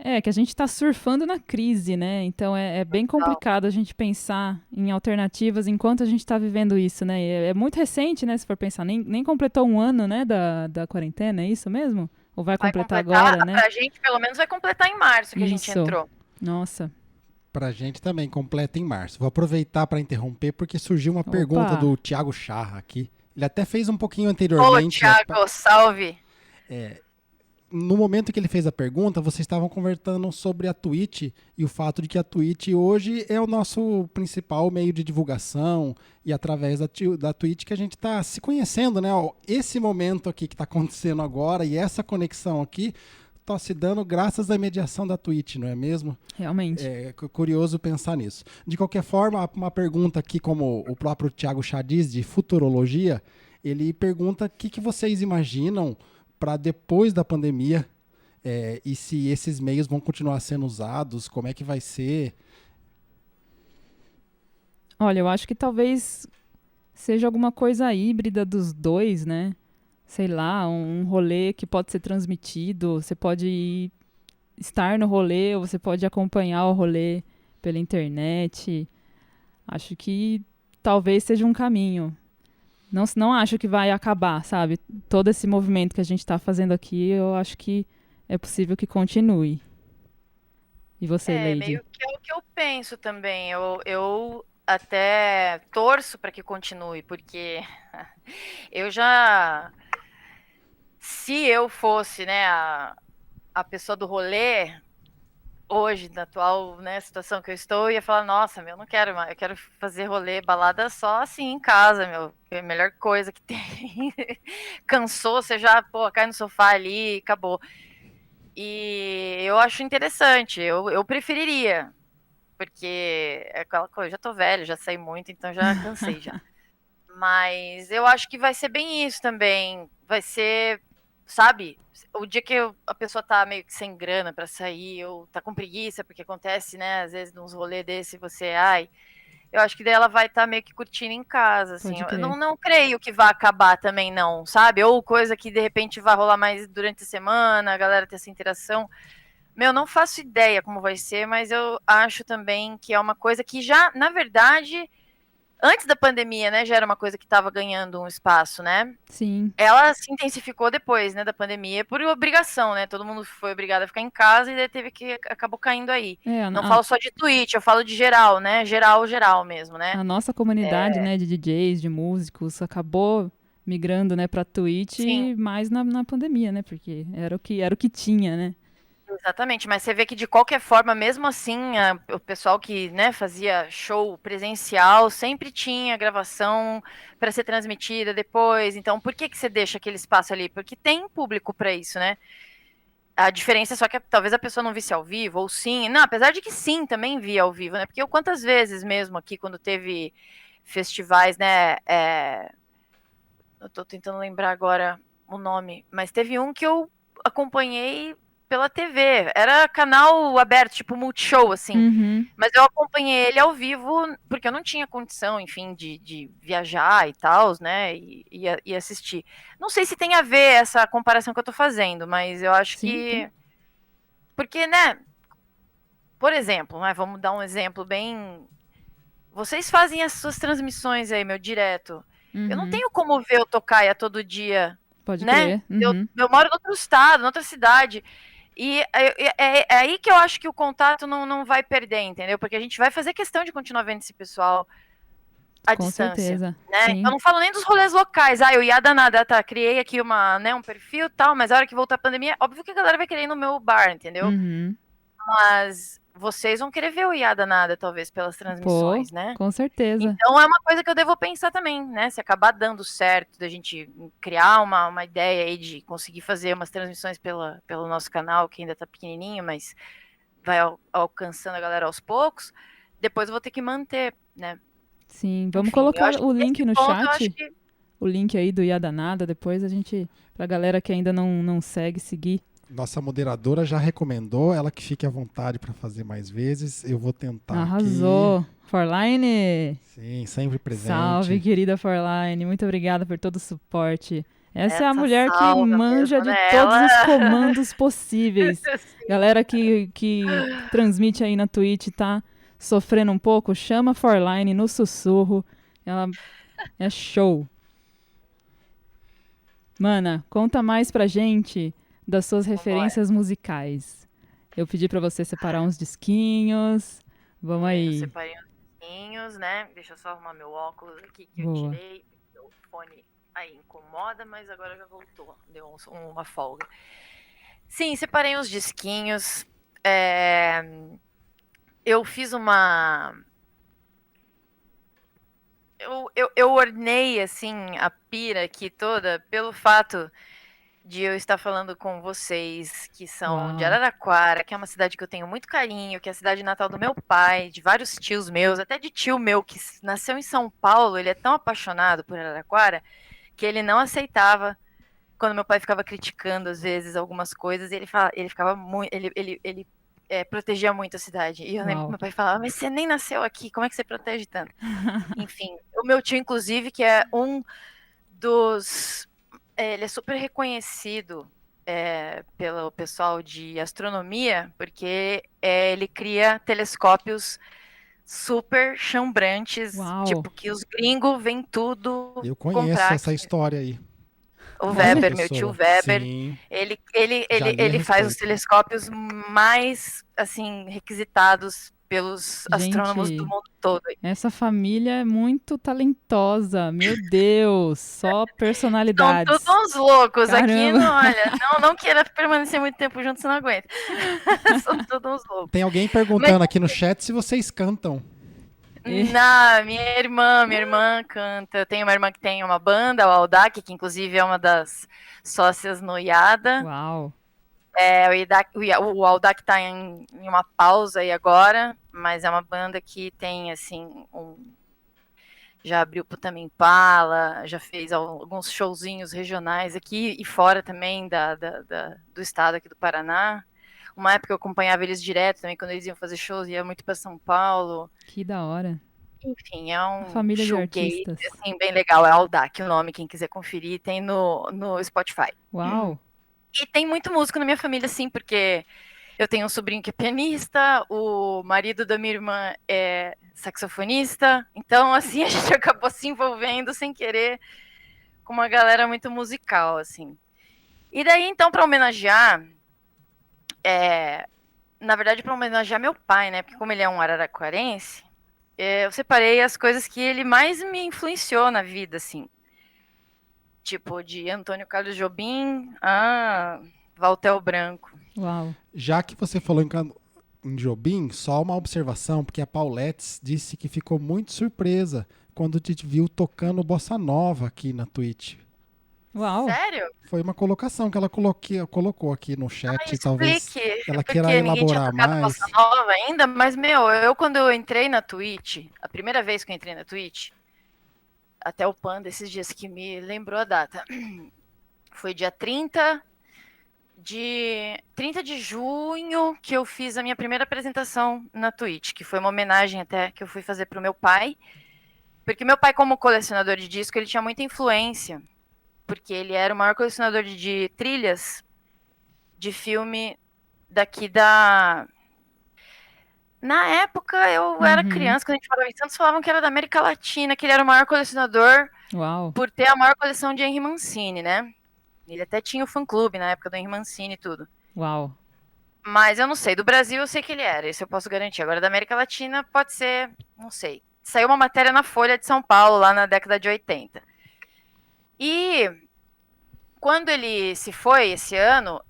É que a gente tá surfando na crise, né? Então é bem complicado a gente pensar em alternativas enquanto a gente tá vivendo isso, né? É muito recente, né? Se for pensar, nem completou um ano, né, da quarentena, é isso mesmo? Ou vai completar agora, né? Pra gente, pelo menos, vai completar em março que a gente entrou. Nossa. Pra gente também, completa em março. Vou aproveitar para interromper, porque surgiu uma pergunta do Thiago Charra aqui. Ele até fez um pouquinho anteriormente. Ô, Thiago, salve! No momento que ele fez a pergunta, vocês estavam conversando sobre a Twitch e o fato de que a Twitch hoje é o nosso principal meio de divulgação e através da Twitch que a gente está se conhecendo, né? Esse momento aqui que está acontecendo agora e essa conexão aqui está se dando graças à mediação da Twitch, não é mesmo? Realmente. É curioso pensar nisso. De qualquer forma, uma pergunta aqui, como o próprio Thiago Chá diz, de futurologia, ele pergunta o que vocês imaginam para depois da pandemia e se esses meios vão continuar sendo usados, como é que vai ser? Olha, eu acho que talvez seja alguma coisa híbrida dos dois, né? Sei lá, um rolê que pode ser transmitido, você pode estar no rolê ou você pode acompanhar o rolê pela internet. Acho que talvez seja um caminho. Não acho que vai acabar, sabe? Todo esse movimento que a gente está fazendo aqui, eu acho que é possível que continue. E você, Lady? Meio que é o que eu penso também. Eu até torço para que continue, porque eu já... Se eu fosse, né, a pessoa do rolê, hoje, na atual, né, situação que eu estou, eu ia falar, nossa, eu não quero mais, eu quero fazer rolê, balada só assim em casa, é a melhor coisa que tem. Cansou, você já, cai no sofá ali e acabou. E eu acho interessante, eu preferiria, porque é aquela coisa, eu já tô velho, já saí muito, então já cansei já. Mas eu acho que vai ser bem isso também, vai ser, sabe, o dia que a pessoa tá meio que sem grana pra sair, ou tá com preguiça, porque acontece, né, às vezes nos rolês desse você, eu acho que daí ela vai estar meio que curtindo em casa, assim. Eu não creio que vá acabar também, não, sabe? Ou coisa que de repente vai rolar mais durante a semana, a galera ter essa interação. Não faço ideia como vai ser, mas eu acho também que é uma coisa que já, na verdade, antes da pandemia, né, já era uma coisa que estava ganhando um espaço, né? Sim. Ela se intensificou depois, né, da pandemia, por obrigação, né? Todo mundo foi obrigado a ficar em casa e daí acabou caindo aí. Não falo só de Twitch, eu falo de geral, né? Geral mesmo, né? A nossa comunidade, né, de DJs, de músicos, acabou migrando, né, pra Twitch mais na pandemia, né? Porque era o que tinha, né? Exatamente, mas você vê que de qualquer forma, mesmo assim, o pessoal que, né, fazia show presencial sempre tinha gravação para ser transmitida depois. Então, por que que você deixa aquele espaço ali? Porque tem público para isso, né? A diferença é só que talvez a pessoa não visse ao vivo, ou sim. Não, apesar de que sim, também via ao vivo, né? Porque eu quantas vezes mesmo aqui, quando teve festivais, né? Eu tô tentando lembrar agora o nome, mas teve um que eu acompanhei pela TV. Era canal aberto, tipo Multishow, assim. Uhum. Mas eu acompanhei ele ao vivo, porque eu não tinha condição, enfim, de viajar e tal, né? E assistir. Não sei se tem a ver essa comparação que eu tô fazendo, mas eu acho Sim, que. tem. Porque, né? Por exemplo, né, vamos dar um exemplo bem. Vocês fazem as suas transmissões aí, meu direto. Eu não Uhum. tenho como ver o Tocaia todo dia, Pode né? crer. Uhum. Eu moro em outro estado, em outra cidade. E é aí que eu acho que o contato não vai perder, entendeu? Porque a gente vai fazer questão de continuar vendo esse pessoal à Com distância, certeza. né? Sim. Eu não falo nem dos rolês locais. Ah, eu ia danada, tá? Criei aqui um perfil e tal, mas a hora que voltar a pandemia, óbvio que a galera vai querer ir no meu bar, entendeu? Uhum. Mas vocês vão querer ver o Iada Nada, talvez, pelas Pô, transmissões, né? com certeza. Então é uma coisa que eu devo pensar também, né? Se acabar dando certo, da gente criar uma ideia aí de conseguir fazer umas transmissões pelo nosso canal, que ainda tá pequenininho, mas vai alcançando a galera aos poucos, depois eu vou ter que manter, né? Sim. Vamos Enfim, eu colocar acho que o nesse link no ponto eu acho chat. que O link aí do Yadanada. Depois a gente. Pra galera que ainda não segue, seguir. Nossa moderadora já recomendou, ela que fique à vontade para fazer mais vezes. Eu vou tentar Arrasou. Forline! aqui. Sim, sempre presente. Salve, querida Forline. Muito obrigada por todo o suporte. Essa é a essa mulher que salva manja mesmo, de né? todos Ela... os comandos possíveis. Galera que transmite aí na Twitch tá sofrendo um pouco, chama a Forline no sussurro. Ela é show. Mana, conta mais pra gente das suas referências musicais. Eu pedi pra você separar uns disquinhos. Vamos Eu aí. separei uns disquinhos, né? Deixa eu só arrumar meu óculos aqui que eu Boa. tirei. O fone aí incomoda, mas agora já voltou. Deu uma folga. Sim, separei uns disquinhos. Eu fiz uma. Eu ornei, assim, a pira aqui toda pelo fato de eu estar falando com vocês que são de Uau. Araraquara, que é uma cidade que eu tenho muito carinho, que é a cidade natal do meu pai, de vários tios meus, até de tio meu que nasceu em São Paulo. Ele é tão apaixonado por Araraquara que ele não aceitava quando meu pai ficava criticando às vezes algumas coisas. E ele ficava muito, ele protegia muito a cidade. E eu lembro que Uau. meu pai falava: mas você nem nasceu aqui, como é que você protege tanto? Enfim, o meu tio, inclusive, que é um dos. Ele é super reconhecido pelo pessoal de astronomia, porque ele cria telescópios super chambrantes, Uau. tipo, que os gringos vêm tudo Eu conheço comprar essa aqui. história aí. O Olha. Weber, meu tio Pessoa. Weber, Sim, ele já li a ele faz os respeito. telescópios mais, assim, requisitados pelos astrônomos do Gente, mundo todo. essa família é muito talentosa. Meu Deus, só São personalidades. todos uns loucos aqui, Caramba. não, olha, não queira permanecer muito tempo juntos, você não aguenta. São todos uns loucos. Tem alguém perguntando aqui no chat se vocês cantam. Não, minha irmã canta. Eu tenho uma irmã que tem uma banda, o Aldac, que inclusive é uma das sócias no IADA. Uau. O Aldac tá em uma pausa aí agora, mas é uma banda que tem, assim, já abriu pro Tame Impala, já fez alguns showzinhos regionais aqui e fora também do estado aqui do Paraná. Uma época eu acompanhava eles direto também, quando eles iam fazer shows, ia muito para São Paulo. Que da hora. Enfim, é um Família de shoegaze, artistas. assim, bem legal. É Aldac o nome, quem quiser conferir, tem no Spotify. Uau. E tem muito músico na minha família, sim, porque eu tenho um sobrinho que é pianista, o marido da minha irmã é saxofonista, então, assim, a gente acabou se envolvendo sem querer com uma galera muito musical, assim. E daí, então, para homenagear, na verdade, para homenagear meu pai, né, porque como ele é um araraquarense, eu separei as coisas que ele mais me influenciou na vida, assim. Tipo, de Antônio Carlos Jobim a Valtel Branco. Uau. Já que você falou em Jobim, só uma observação, porque a Paulettes disse que ficou muito surpresa quando te viu tocando bossa nova aqui na Twitch. Uau. Sério? Foi uma colocação que ela colocou aqui no chat, talvez Explique. ela Porque queira ninguém tinha elaborar tocado mais. bossa nova ainda, mas, quando eu entrei na Twitch, a primeira vez que eu entrei na Twitch, até o Panda, esses dias que me lembrou a data, foi dia 30 de junho que eu fiz a minha primeira apresentação na Twitch, que foi uma homenagem até que eu fui fazer pro meu pai, porque meu pai, como colecionador de disco, ele tinha muita influência, porque ele era o maior colecionador de trilhas de filme daqui da... Na época, eu era criança, quando a gente falava em Santos, falavam que era da América Latina, que ele era o maior colecionador Uau. por ter a maior coleção de Henry Mancini, né? Ele até tinha o fã-clube na época do Henry Mancini e tudo. Uau. Mas eu não sei, do Brasil eu sei que ele era, isso eu posso garantir. Agora, da América Latina, pode ser, não sei. Saiu uma matéria na Folha de São Paulo, lá na década de 80. E quando ele se foi esse ano,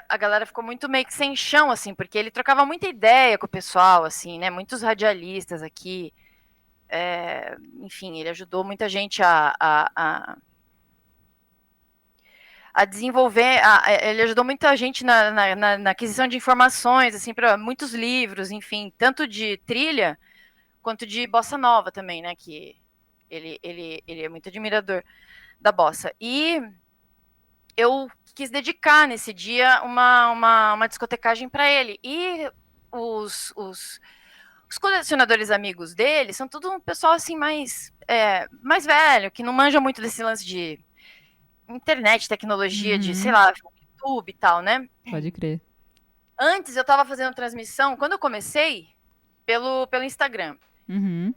a galera ficou muito meio que sem chão, assim, porque ele trocava muita ideia com o pessoal, assim, né? Muitos radialistas aqui. Enfim, ele ajudou muita gente a desenvolver, ele ajudou muita gente na aquisição de informações, assim, para muitos livros, enfim, tanto de trilha quanto de bossa nova também, né? Que ele é muito admirador da bossa. E eu quis dedicar nesse dia uma discotecagem para ele. E os colecionadores amigos dele são tudo um pessoal assim mais velho, que não manja muito desse lance de internet, tecnologia, de, sei lá, YouTube e tal, né? Pode crer. Antes eu tava fazendo transmissão, quando eu comecei, pelo Instagram.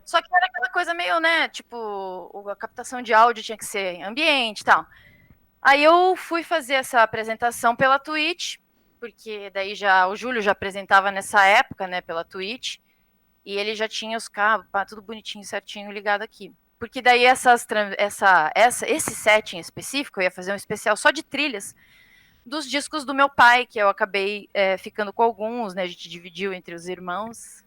Só que era aquela coisa meio, né, tipo, a captação de áudio tinha que ser ambiente e tal. Aí eu fui fazer essa apresentação pela Twitch, porque daí o Júlio já apresentava nessa época, né, pela Twitch, e ele já tinha os cabos, tudo bonitinho, certinho, ligado aqui. Porque daí esse set em específico, eu ia fazer um especial só de trilhas dos discos do meu pai, que eu acabei ficando com alguns, né? A gente dividiu entre os irmãs.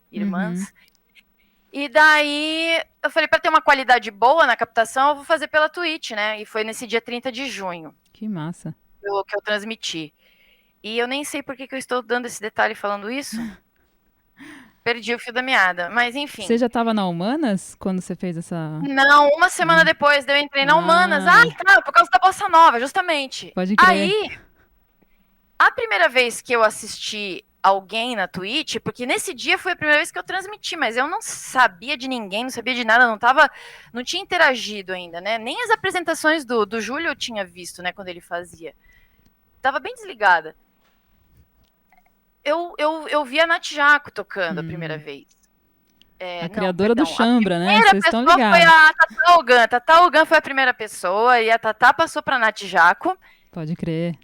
E daí eu falei, para ter uma qualidade boa na captação, eu vou fazer pela Twitch, né? E foi nesse dia 30 de junho. Que massa. Que eu transmiti. E eu nem sei por que eu estou dando esse detalhe falando isso. Perdi o fio da meada, mas enfim. Você já estava na Humanas quando você fez essa... Não, uma semana depois eu entrei na Humanas. Tá, por causa da bossa nova, justamente. Pode crer. Aí, a primeira vez que eu assisti alguém na Twitch, porque nesse dia foi a primeira vez que eu transmiti, mas eu não sabia de ninguém, não sabia de nada, não tinha interagido ainda, né? Nem as apresentações do Júlio eu tinha visto, né, quando ele fazia. Tava bem desligada. Eu vi a Nath Jaco tocando a primeira vez. Criadora do Chambra, né? Vocês estão ligados. Foi a Tatá Ogan. Tatá Ogan foi a primeira pessoa e a Tatá passou pra Nath Jaco. Pode crer.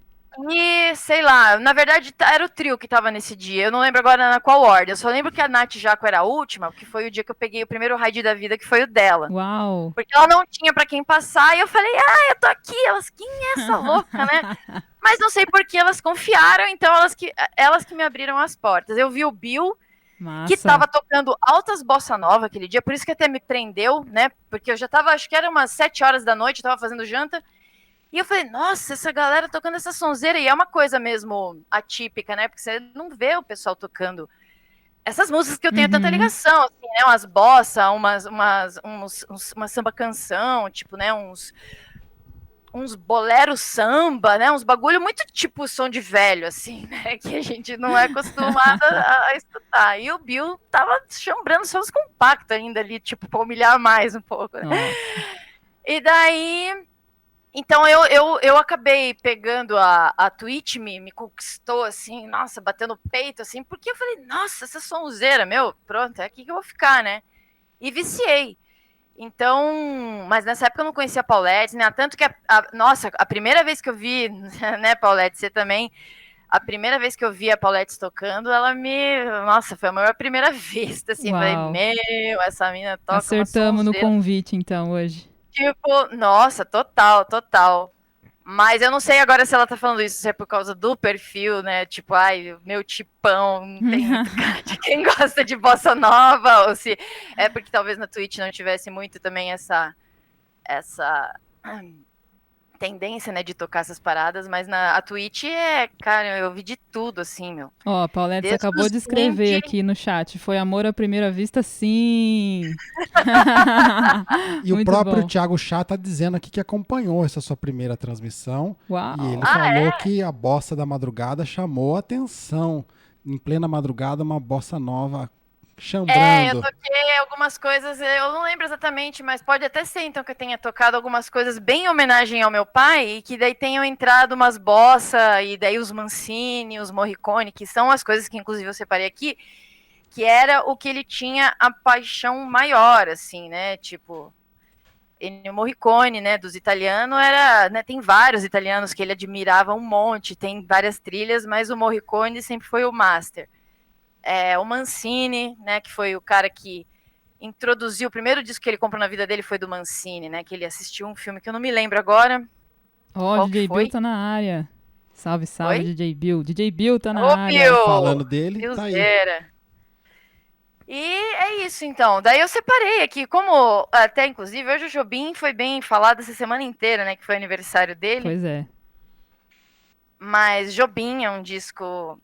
E, sei lá, na verdade era o trio que tava nesse dia. Eu não lembro agora na qual ordem. Eu só lembro que a Nath Jaco era a última, que foi o dia que eu peguei o primeiro raid da vida, que foi o dela. Uau! Porque ela não tinha pra quem passar, e eu falei, eu tô aqui. Elas, quem é essa louca, né? Mas não sei por que elas confiaram, então elas que me abriram as portas. Eu vi o Bill, Massa. que tava tocando altas bossa nova aquele dia, por isso que até me prendeu, né? Porque eu já tava, acho que era umas 7 horas da noite, eu tava fazendo janta. E eu falei, nossa, essa galera tocando essa sonzeira. E é uma coisa mesmo atípica, né? Porque você não vê o pessoal tocando essas músicas que eu tenho tanta ligação, assim, né? Umas bossa, uma samba canção, tipo, né? Uns bolero samba, né? Uns bagulho muito tipo som de velho, assim, né? Que a gente não é acostumado a escutar. E o Bill tava chambrando só os compactos ainda ali, tipo, pra humilhar mais um pouco, né? E daí... Então eu acabei pegando a Twitch, me conquistou, assim, nossa, batendo o peito, assim, porque eu falei, nossa, essa sonzeira, pronto, é aqui que eu vou ficar, né? E viciei. Então, mas nessa época eu não conhecia a Paulette, né? Tanto que, nossa, a primeira vez que eu vi, né, Paulette, você também, a primeira vez que eu vi a Paulette tocando, nossa, foi a maior primeira vista, assim, Uau. falei, essa mina toca Acertamos no convite, então, hoje. Tipo, nossa, total. Mas eu não sei agora se ela tá falando isso, se é por causa do perfil, né? Tipo, ai, o meu tipão não tem muito cara de quem gosta de bossa nova, ou se é porque talvez na Twitch não tivesse muito também essa tendência, né, de tocar essas paradas, mas a Twitch cara, eu vi de tudo, assim, meu. Ó, Paulette Desde acabou os de escrever indie. aqui no chat. Foi amor à primeira vista, sim. E o Muito próprio bom. Thiago Chá tá dizendo aqui que acompanhou essa sua primeira transmissão. Uau. E ele Ah, falou que a bossa da madrugada chamou a atenção. Em plena madrugada, uma bossa nova eu chambrando. toquei algumas coisas, eu não lembro exatamente, mas pode até ser então que eu tenha tocado algumas coisas bem em homenagem ao meu pai, e que daí tenham entrado umas bossa, e daí os Mancini, os Morricone, que são as coisas que inclusive eu separei aqui, que era o que ele tinha a paixão maior, assim, né, tipo, Ennio Morricone, né, dos italianos, né, tem vários italianos que ele admirava um monte, tem várias trilhas, mas o Morricone sempre foi o master. O Mancini, né, que foi o cara que introduziu, o primeiro disco que ele comprou na vida dele foi do Mancini, né, que ele assistiu um filme que eu não me lembro agora. Ó, Qual que DJ Bill foi? tá na área. Salve, salve, Oi? DJ Bill. DJ Bill tá na Ô, área. Falando Bill! dele, tá aí. Billzeira. E é isso, então. Daí eu separei aqui, como até, inclusive, hoje o Jobim foi bem falado essa semana inteira, né, que foi aniversário dele. Pois é. Mas Jobim é um disco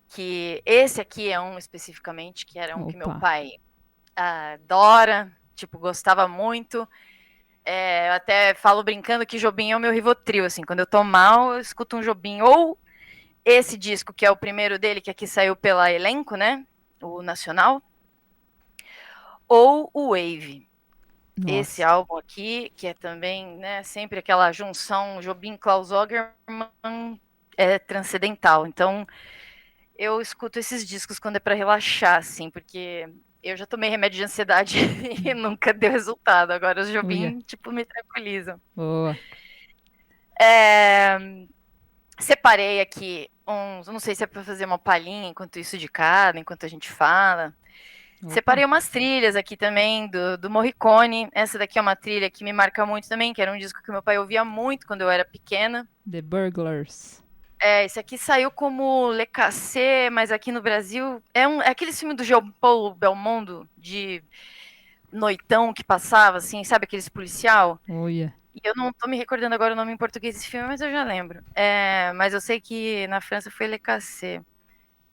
que, esse aqui é um especificamente, que era um que meu Opa. pai adora, tipo, gostava muito. Eu até falo brincando que Jobim é o meu Rivotril, assim, quando eu tô mal, eu escuto um Jobim, ou esse disco, que é o primeiro dele, que aqui saiu pela Elenco, né, o Nacional, ou o Wave. Esse Nossa. álbum aqui, que é também, né, sempre aquela junção Jobim-Klaus Ogerman, é transcendental, então eu escuto esses discos quando é pra relaxar, assim, porque eu já tomei remédio de ansiedade e nunca deu resultado. Agora os Uia. Jobim, tipo, me tranquilizam. Boa. Separei aqui uns, não sei se é pra fazer uma palhinha enquanto isso de cada, enquanto a gente fala. Opa. Separei umas trilhas aqui também do Morricone. Essa daqui é uma trilha que me marca muito também, que era um disco que meu pai ouvia muito quando eu era pequena. The Burglars. Esse aqui saiu como Le Cassé, mas aqui no Brasil é aquele filme do João Paulo Belmondo, de noitão que passava, assim, sabe, aqueles policial? Olha. E eu não tô me recordando agora o nome em português desse filme, mas eu já lembro. Mas eu sei que na França foi Le Cassé.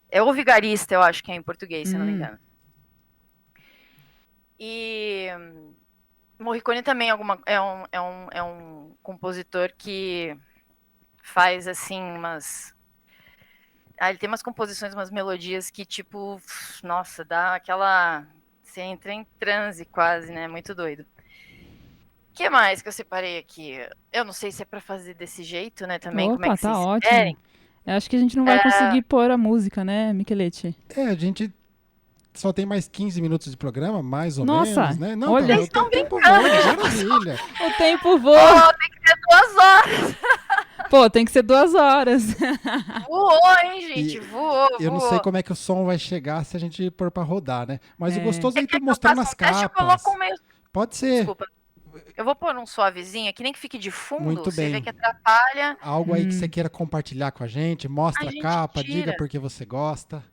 É O Vigarista, eu acho que é em português, se eu não me engano. E Morricone também é um compositor que faz, assim, umas... ele tem umas composições, umas melodias que, tipo, nossa, dá aquela... Você entra em transe quase, né? Muito doido. O que mais que eu separei aqui? Eu não sei se é pra fazer desse jeito, né, também, como é Opa, que tá vocês ótimo. querem. Eu acho que a gente não vai conseguir pôr a música, né, Michelete? A gente só tem mais 15 minutos de programa, mais ou Nossa, menos, né? Não, olha. tá, o tempo voa, maravilha. O tempo voa. Tem que ser 2 horas. Pô, tem que ser 2 horas. Voou, hein, gente? Voou. Eu não sei como é que o som vai chegar se a gente pôr pra rodar, né? Mas o gostoso é Quer ir que eu mostrando faça as um teste? Eu capas. coloco um meio... Pode ser. Desculpa. Eu vou pôr um suavezinho, que nem que fique de fundo. Muito Você bem. vê que atrapalha. Algo aí que você queira compartilhar com a gente, mostra a gente capa, tira. diga porque você gosta.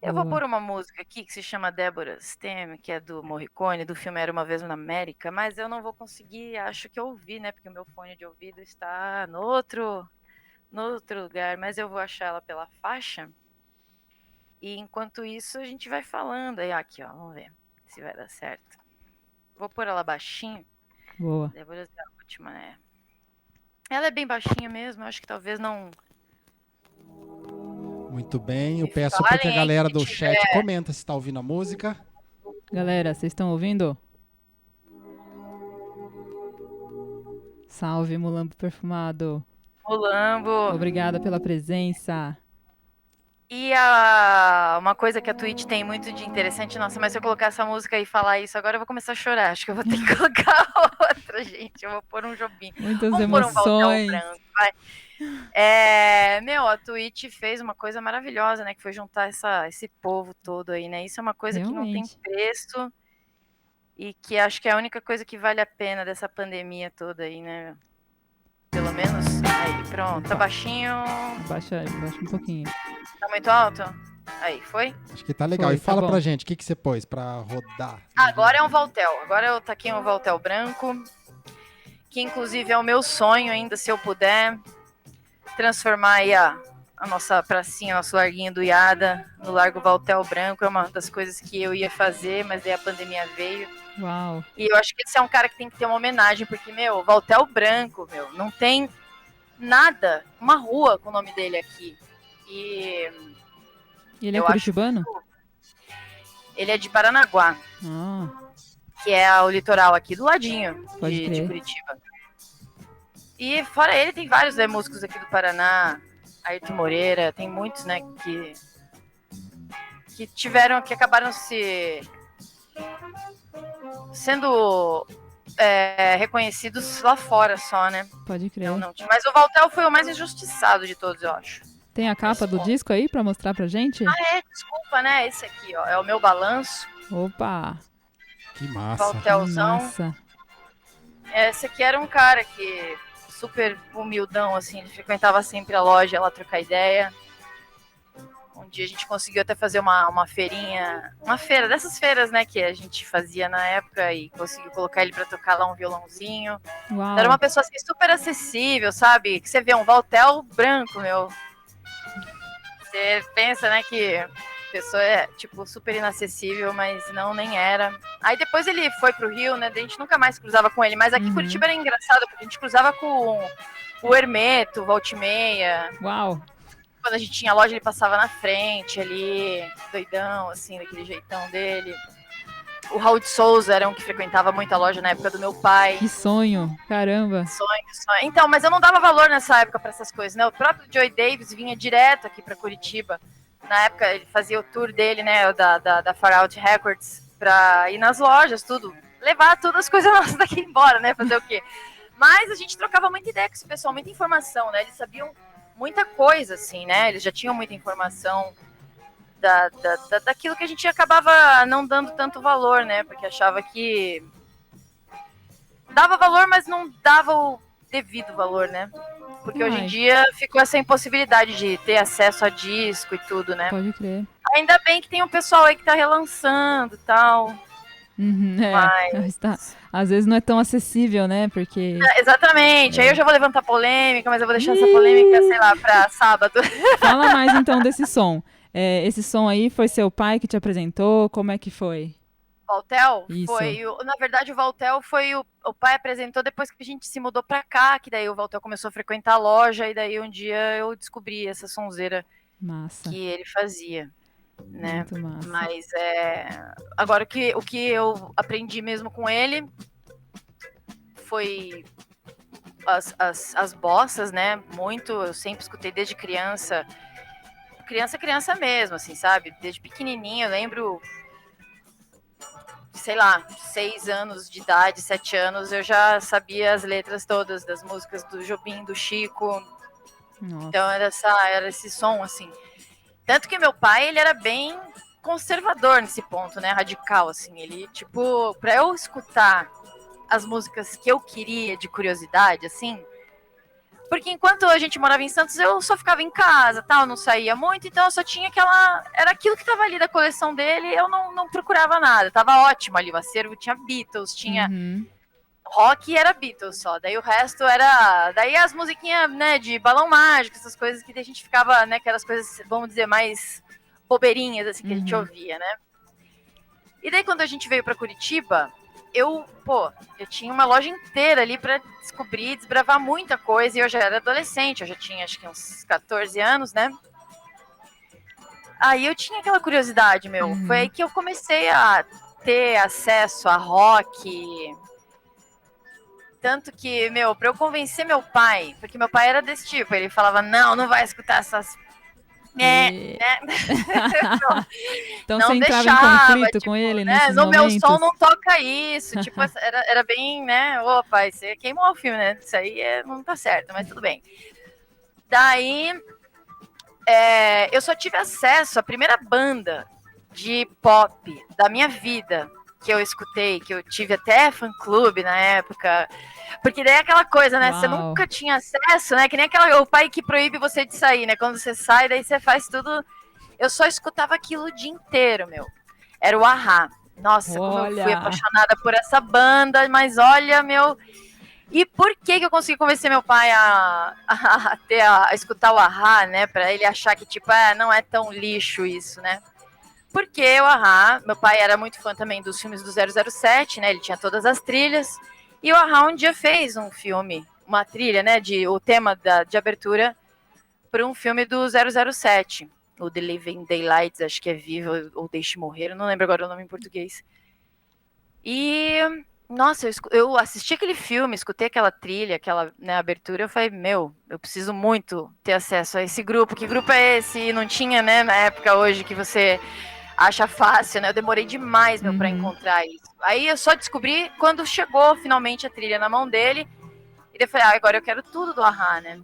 Eu vou Boa. pôr uma música aqui que se chama Deborah's Theme, que é do Morricone, do filme Era Uma Vez na América, mas eu não vou conseguir, acho que ouvir, né? Porque o meu fone de ouvido está no outro lugar, mas eu vou achar ela pela faixa. E enquanto isso, a gente vai falando. Aí, aqui, ó, vamos ver se vai dar certo. Vou pôr ela baixinho. Boa. Deborah's é a última, né? Ela é bem baixinha mesmo, eu acho que talvez não... Muito bem, eu Me peço falem para que a aí galera se do tiver. chat comenta se está ouvindo a música. Galera, vocês estão ouvindo? Salve, Mulambo Perfumado. Mulambo. Obrigada pela presença. E uma coisa que a Twitch tem muito de interessante, nossa, mas se eu colocar essa música e falar isso agora, eu vou começar a chorar. Acho que eu vou ter que colocar outra, gente. Eu vou pôr um Jobim. Muitas Vamos pôr um Valtel emoções. Branco, vai. A Twitch fez uma coisa maravilhosa, né? Que foi juntar esse povo todo aí, né? Isso é uma coisa que não tem Realmente. preço e que acho que é a única coisa que vale a pena dessa pandemia toda aí, né? pelo menos. Aí, pronto. Tá baixinho. Baixa um pouquinho. Tá muito alto? Aí, foi? Acho que tá legal. Foi, E fala tá bom. pra gente, o que você pôs pra rodar? Agora é um Voltel. Agora eu taquei um Voltel branco. Que inclusive é o meu sonho ainda, se eu puder, transformar aí a nossa pracinha, nosso larguinho do Iada no Largo Voltel Branco. É uma das coisas que eu ia fazer, mas daí a pandemia veio. Uau. E eu acho que esse é um cara que tem que ter uma homenagem, porque, meu, Voltel Branco, meu, não tem nada, uma rua com o nome dele aqui. E E ele é eu acho curitibano? ele é de Paranaguá, Ah, que é o litoral aqui do ladinho Pode de crer. Curitiba. E fora ele, tem vários músicos aqui do Paraná, Ayrton Moreira, tem muitos, né, que tiveram, que acabaram sendo reconhecidos lá fora só, né? pode crer. Mas o Voltel foi o mais injustiçado de todos, eu acho. Tem a capa do disco aí pra mostrar pra gente? Desculpa, né? Esse aqui, ó, é o meu balanço, Opa, Que massa. que Voltelzão. massa. Esse aqui era um cara que super humildão, assim, ele frequentava sempre a loja lá trocar ideia. Um dia a gente conseguiu até fazer uma feirinha, uma feira, dessas feiras, né, que a gente fazia na época, e conseguiu colocar ele pra tocar lá um violãozinho. Uau. Era uma pessoa assim, super acessível, sabe? Que você vê um Voltel branco, meu. Você pensa, né, que a pessoa é, tipo, super inacessível, mas não, nem era. Aí depois ele foi pro Rio, né, a gente nunca mais cruzava com ele, mas aqui em Curitiba era engraçado, porque a gente cruzava com o Hermeto, volta e meia. Uau. Quando a gente tinha loja, ele passava na frente ali, doidão, assim, daquele jeitão dele. O Raul de Souza era um que frequentava muito a loja na época do meu pai. Que sonho. Caramba. Sonho. Então, mas eu não dava valor nessa época pra essas coisas, né? O próprio Joey Davis vinha direto aqui pra Curitiba. Na época, ele fazia o tour dele, né, da Far Out Records, pra ir nas lojas, tudo. Levar todas as coisas nossas daqui embora, né? Fazer o quê? Mas a gente trocava muita ideia com esse pessoal, muita informação, né? Eles sabiam muita coisa, assim, né? Eles já tinham muita informação daquilo que a gente acabava não dando tanto valor, né? Porque achava que dava valor, mas não dava o devido valor, né? Porque hoje em dia ficou essa impossibilidade de ter acesso a disco e tudo, né? Pode crer. Ainda bem que tem um pessoal aí que tá relançando e tal. Mas às vezes não é tão acessível, né? Porque. Exatamente. Aí eu já vou levantar polêmica, mas eu vou deixar essa polêmica, sei lá, pra sábado. Fala mais então desse som. Esse som aí foi seu pai que te apresentou? Como é que foi? Voltel? Isso. Na verdade, o Voltel foi o pai apresentou depois que a gente se mudou pra cá, que daí o Voltel começou a frequentar a loja, e daí um dia eu descobri essa sonzeira Massa. que ele fazia, né? Muito massa. Mas agora o que eu aprendi mesmo com ele foi as bossas, né? Muito, eu sempre escutei desde criança mesmo, assim, sabe? Desde pequenininho, eu lembro, sei lá, 6 anos de idade, 7 anos, eu já sabia as letras todas das músicas do Jobim, do Chico. Nossa. Então era esse som, assim. Tanto que meu pai, ele era bem conservador nesse ponto, né? Radical, assim. Ele, tipo, pra eu escutar as músicas que eu queria de curiosidade, assim. Porque enquanto a gente morava em Santos, eu só ficava em casa, tal, não saía muito, então eu só tinha era aquilo que tava ali da coleção dele, eu não procurava nada, tava ótimo ali, o acervo tinha Beatles, tinha rock e era Beatles só, daí o resto daí as musiquinhas, né, de balão mágico, essas coisas que a gente ficava, né, aquelas coisas, vamos dizer, mais bobeirinhas, assim, que a gente ouvia, né. E daí quando a gente veio pra Curitiba, eu tinha uma loja inteira ali pra descobrir, desbravar muita coisa, e eu já era adolescente, eu já tinha acho que uns 14 anos, né? Aí eu tinha aquela curiosidade, meu. Foi aí que eu comecei a ter acesso a rock. Tanto que, meu, pra eu convencer meu pai, porque meu pai era desse tipo, ele falava, não vai escutar essas Então não você entrava deixava, em conflito tipo, com ele, né? nesses No meu momentos? som não toca isso. Tipo, era bem, né? Ô, pai, você queimou o filme, né? Isso aí não tá certo, mas tudo bem. Daí, eu só tive acesso à primeira banda de pop da minha vida, que eu escutei, que eu tive até fã-clube na época. Porque daí é aquela coisa, né? Você Uau. nunca tinha acesso, né? Que nem o pai que proíbe você de sair, né? Quando você sai, daí você faz tudo. Eu só escutava aquilo o dia inteiro, meu. Era o A-ha. Nossa, como eu fui Olha. apaixonada por essa banda, mas olha, meu. E por que eu consegui convencer meu pai a escutar o A-ha, né? Pra ele achar que, tipo, não é tão lixo isso, né? Porque o A-ha, meu pai era muito fã também dos filmes do 007, né? Ele tinha todas as trilhas. E o A-ha um dia fez um filme, uma trilha, né? O tema de abertura para um filme do 007. O The Living Daylights, acho que é Viva ou Deixe Morrer, eu não lembro agora o nome em português. E, nossa, eu assisti aquele filme, escutei aquela trilha, aquela, né, abertura, eu falei, meu, eu preciso muito ter acesso a esse grupo. Que grupo é esse? E não tinha, né, na época hoje que você acha fácil, né? Eu demorei demais, meu, pra encontrar isso. Aí eu só descobri quando chegou finalmente a trilha na mão dele. E daí eu falei, agora eu quero tudo do A-ha, né?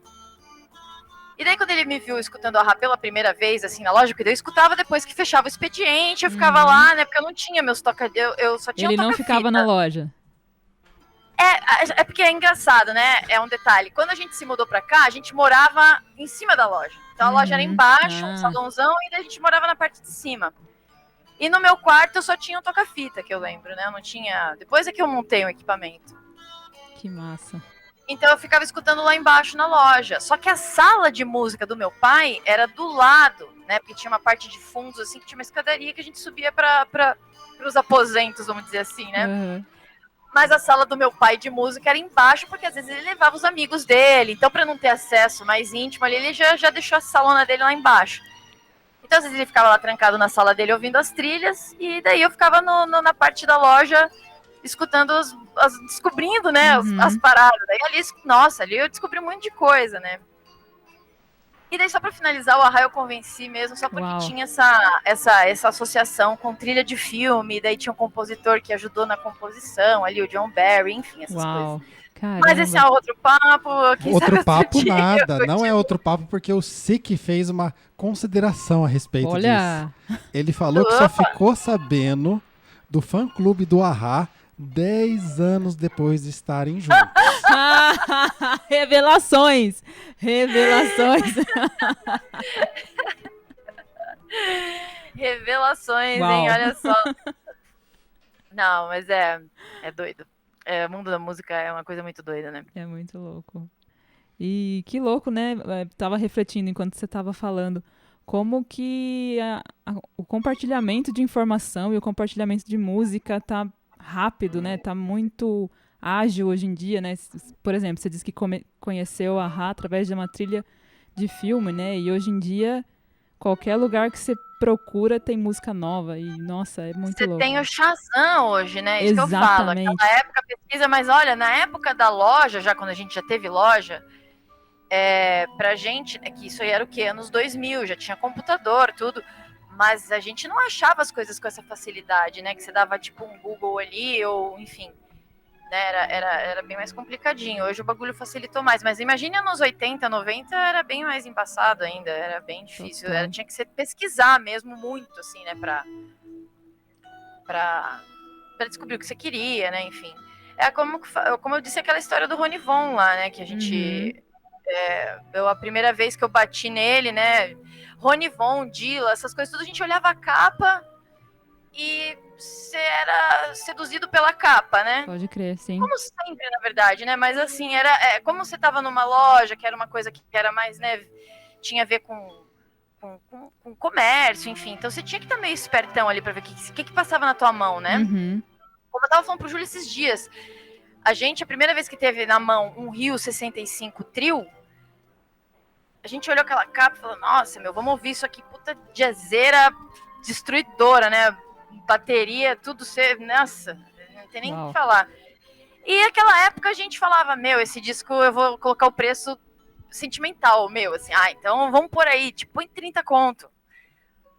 E daí quando ele me viu escutando o A-ha pela primeira vez, assim, na loja, que eu escutava depois que fechava o expediente, eu ficava lá, né? Porque eu não tinha meus eu só tinha Ele não toca-fita. ficava na loja. É porque é engraçado, né? É um detalhe. Quando a gente se mudou pra cá, a gente morava em cima da loja. Então a loja era embaixo, um salãozão, e daí a gente morava na parte de cima. E no meu quarto eu só tinha um toca-fita, que eu lembro, né? Eu não tinha... Depois é que eu montei um equipamento. Que massa. Então eu ficava escutando lá embaixo na loja. Só que a sala de música do meu pai era do lado, né? Porque tinha uma parte de fundos, assim, que tinha uma escadaria que a gente subia para os aposentos, vamos dizer assim, né? Uhum. Mas a sala do meu pai de música era embaixo, porque às vezes ele levava os amigos dele. Então, para não ter acesso mais íntimo ali, ele já deixou a salona dele lá embaixo. Então, às vezes ele ficava lá trancado na sala dele ouvindo as trilhas, e daí eu ficava na parte da loja escutando, descobrindo, né, as paradas. Daí ali, nossa, ali eu descobri um monte de coisa, né. E daí, só pra finalizar, o A-ha eu convenci mesmo, só porque tinha essa associação com trilha de filme, daí tinha um compositor que ajudou na composição, ali o John Barry, enfim, essas coisas. Caramba. Mas esse é outro papo. Outro papo nada, não é outro papo, porque o Sick fez uma consideração a respeito disso. Ele falou que só ficou sabendo do fã-clube do A-ha 10 anos depois de estarem juntos. Revelações! Revelações! Revelações, Uau. hein? Olha só. Não, mas é doido. O mundo da música é uma coisa muito doida, né? É muito louco. E que louco, né? Tava refletindo enquanto você tava falando como que o compartilhamento de informação e o compartilhamento de música tá rápido, né? Tá muito ágil hoje em dia, né? Por exemplo, você disse que conheceu a A-ha através de uma trilha de filme, né? E hoje em dia, qualquer lugar que você procura tem música nova. E, nossa, é muito louco. Você tem o Shazam hoje, né? Isso Exatamente. que eu falo. Naquela época pesquisa, mas olha, na época da loja, já quando a gente já teve loja, pra gente, que isso aí era o quê? Anos 2000, já tinha computador, tudo. Mas a gente não achava as coisas com essa facilidade, né? Que você dava tipo um Google ali, ou enfim. Né? Era bem mais complicadinho. Hoje o bagulho facilitou mais. Mas imagine anos 80, 90, era bem mais embaçado ainda. Era bem difícil. Tinha que pesquisar mesmo muito, assim, né? Pra descobrir o que você queria, né? Enfim. Como eu disse, aquela história do Rony Von lá, né? Que a gente... a primeira vez que eu bati nele, né? Rony Von, Dilla, essas coisas tudo, a gente olhava a capa e você era seduzido pela capa, né? Pode crer, sim. Como sempre, na verdade, né? Mas assim, era como você tava numa loja, que era uma coisa que era mais, né? Tinha a ver com comércio, enfim. Então você tinha que estar meio espertão ali pra ver o que passava na tua mão, né? Uhum. Como eu tava falando pro Júlio esses dias, a primeira vez que teve na mão um Rio 65 Trio, a gente olhou aquela capa e falou, nossa, meu, vamos ouvir isso aqui, puta jazzeira destruidora, né? Bateria, tudo nossa, não tem nem o que falar. E naquela época a gente falava, meu, esse disco eu vou colocar o preço sentimental, meu, assim, então vamos por aí, tipo, põe 30 conto.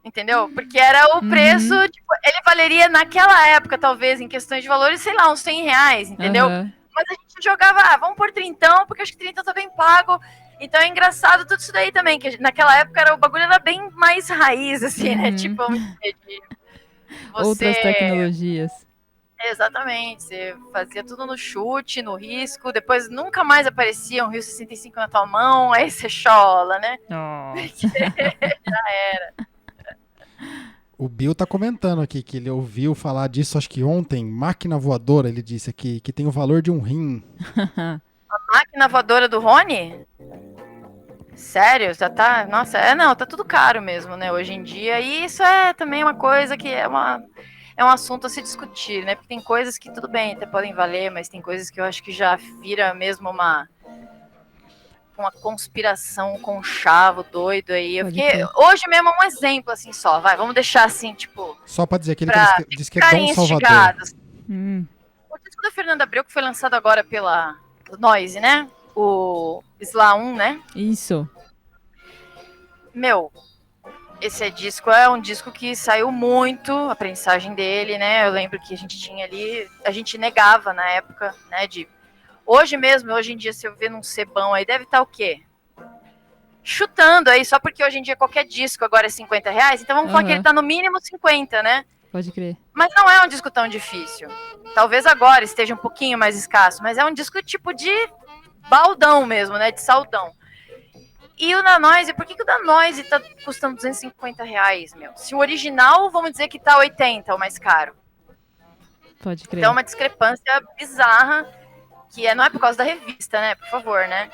Entendeu? Porque era o preço, tipo, ele valeria naquela época, talvez, em questões de valores, sei lá, uns 100 reais, entendeu? Mas a gente jogava, vamos por 30, porque acho que 30 tá bem pago. Então é engraçado tudo isso daí também, que naquela época o bagulho era bem mais raiz, assim, né? Tipo, outras tecnologias. Exatamente, você fazia tudo no chute, no risco, depois nunca mais aparecia um Rio 65 na tua mão, aí você chola, né? Nossa. O Bill tá comentando aqui que ele ouviu falar disso, acho que ontem, máquina voadora, ele disse aqui, que tem o valor de um rim. Máquina voadora do Rony? Sério? Já tá. Nossa, não, tá tudo caro mesmo, né, hoje em dia. E isso é também uma coisa que é um assunto a se discutir, né? Porque tem coisas que tudo bem, até podem valer, mas tem coisas que eu acho que já vira mesmo uma conspiração com um chavo doido aí. Eu Pode fiquei, crer. hoje mesmo é um exemplo, assim, só. Vamos deixar assim, tipo, Só pra dizer que ele pra disse que é ficarem Dom Salvador. instigados. Hum, O disco da Fernanda Abreu, que foi lançado agora pela Noise, né? O Isla 1, né? isso. Meu, esse disco é um disco que saiu muito, a prensagem dele, né? Eu lembro que a gente tinha ali, a gente negava na época, né? Hoje mesmo, hoje em dia, se eu ver num sebão aí, deve estar o quê? Chutando aí, só porque hoje em dia qualquer disco agora é R$50, então vamos falar que ele tá no mínimo 50, né? Pode crer. Mas não é um disco tão difícil. Talvez agora esteja um pouquinho mais escasso, mas é um disco tipo de baldão mesmo, né? De saldão. E o da Noise, por que o da Noise tá custando R$250, meu? Se o original, vamos dizer que tá 80, o mais caro. Pode crer. Então é uma discrepância bizarra, que não é por causa da revista, né? Por favor, né?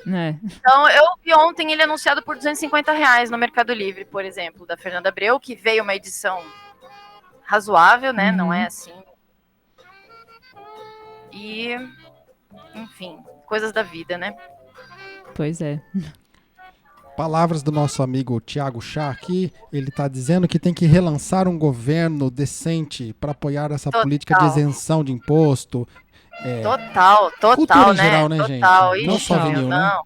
Né? Então, eu vi ontem ele anunciado por R$250 no Mercado Livre, por exemplo, da Fernanda Abreu, que veio uma edição razoável, né? Não é assim. E, enfim, coisas da vida, né? Pois é. Palavras do nosso amigo Tiago Chá aqui, ele tá dizendo que tem que relançar um governo decente para apoiar essa política de isenção de imposto. Total, Cultura em né? geral, né, Total. gente? Não só vinil, né? Não,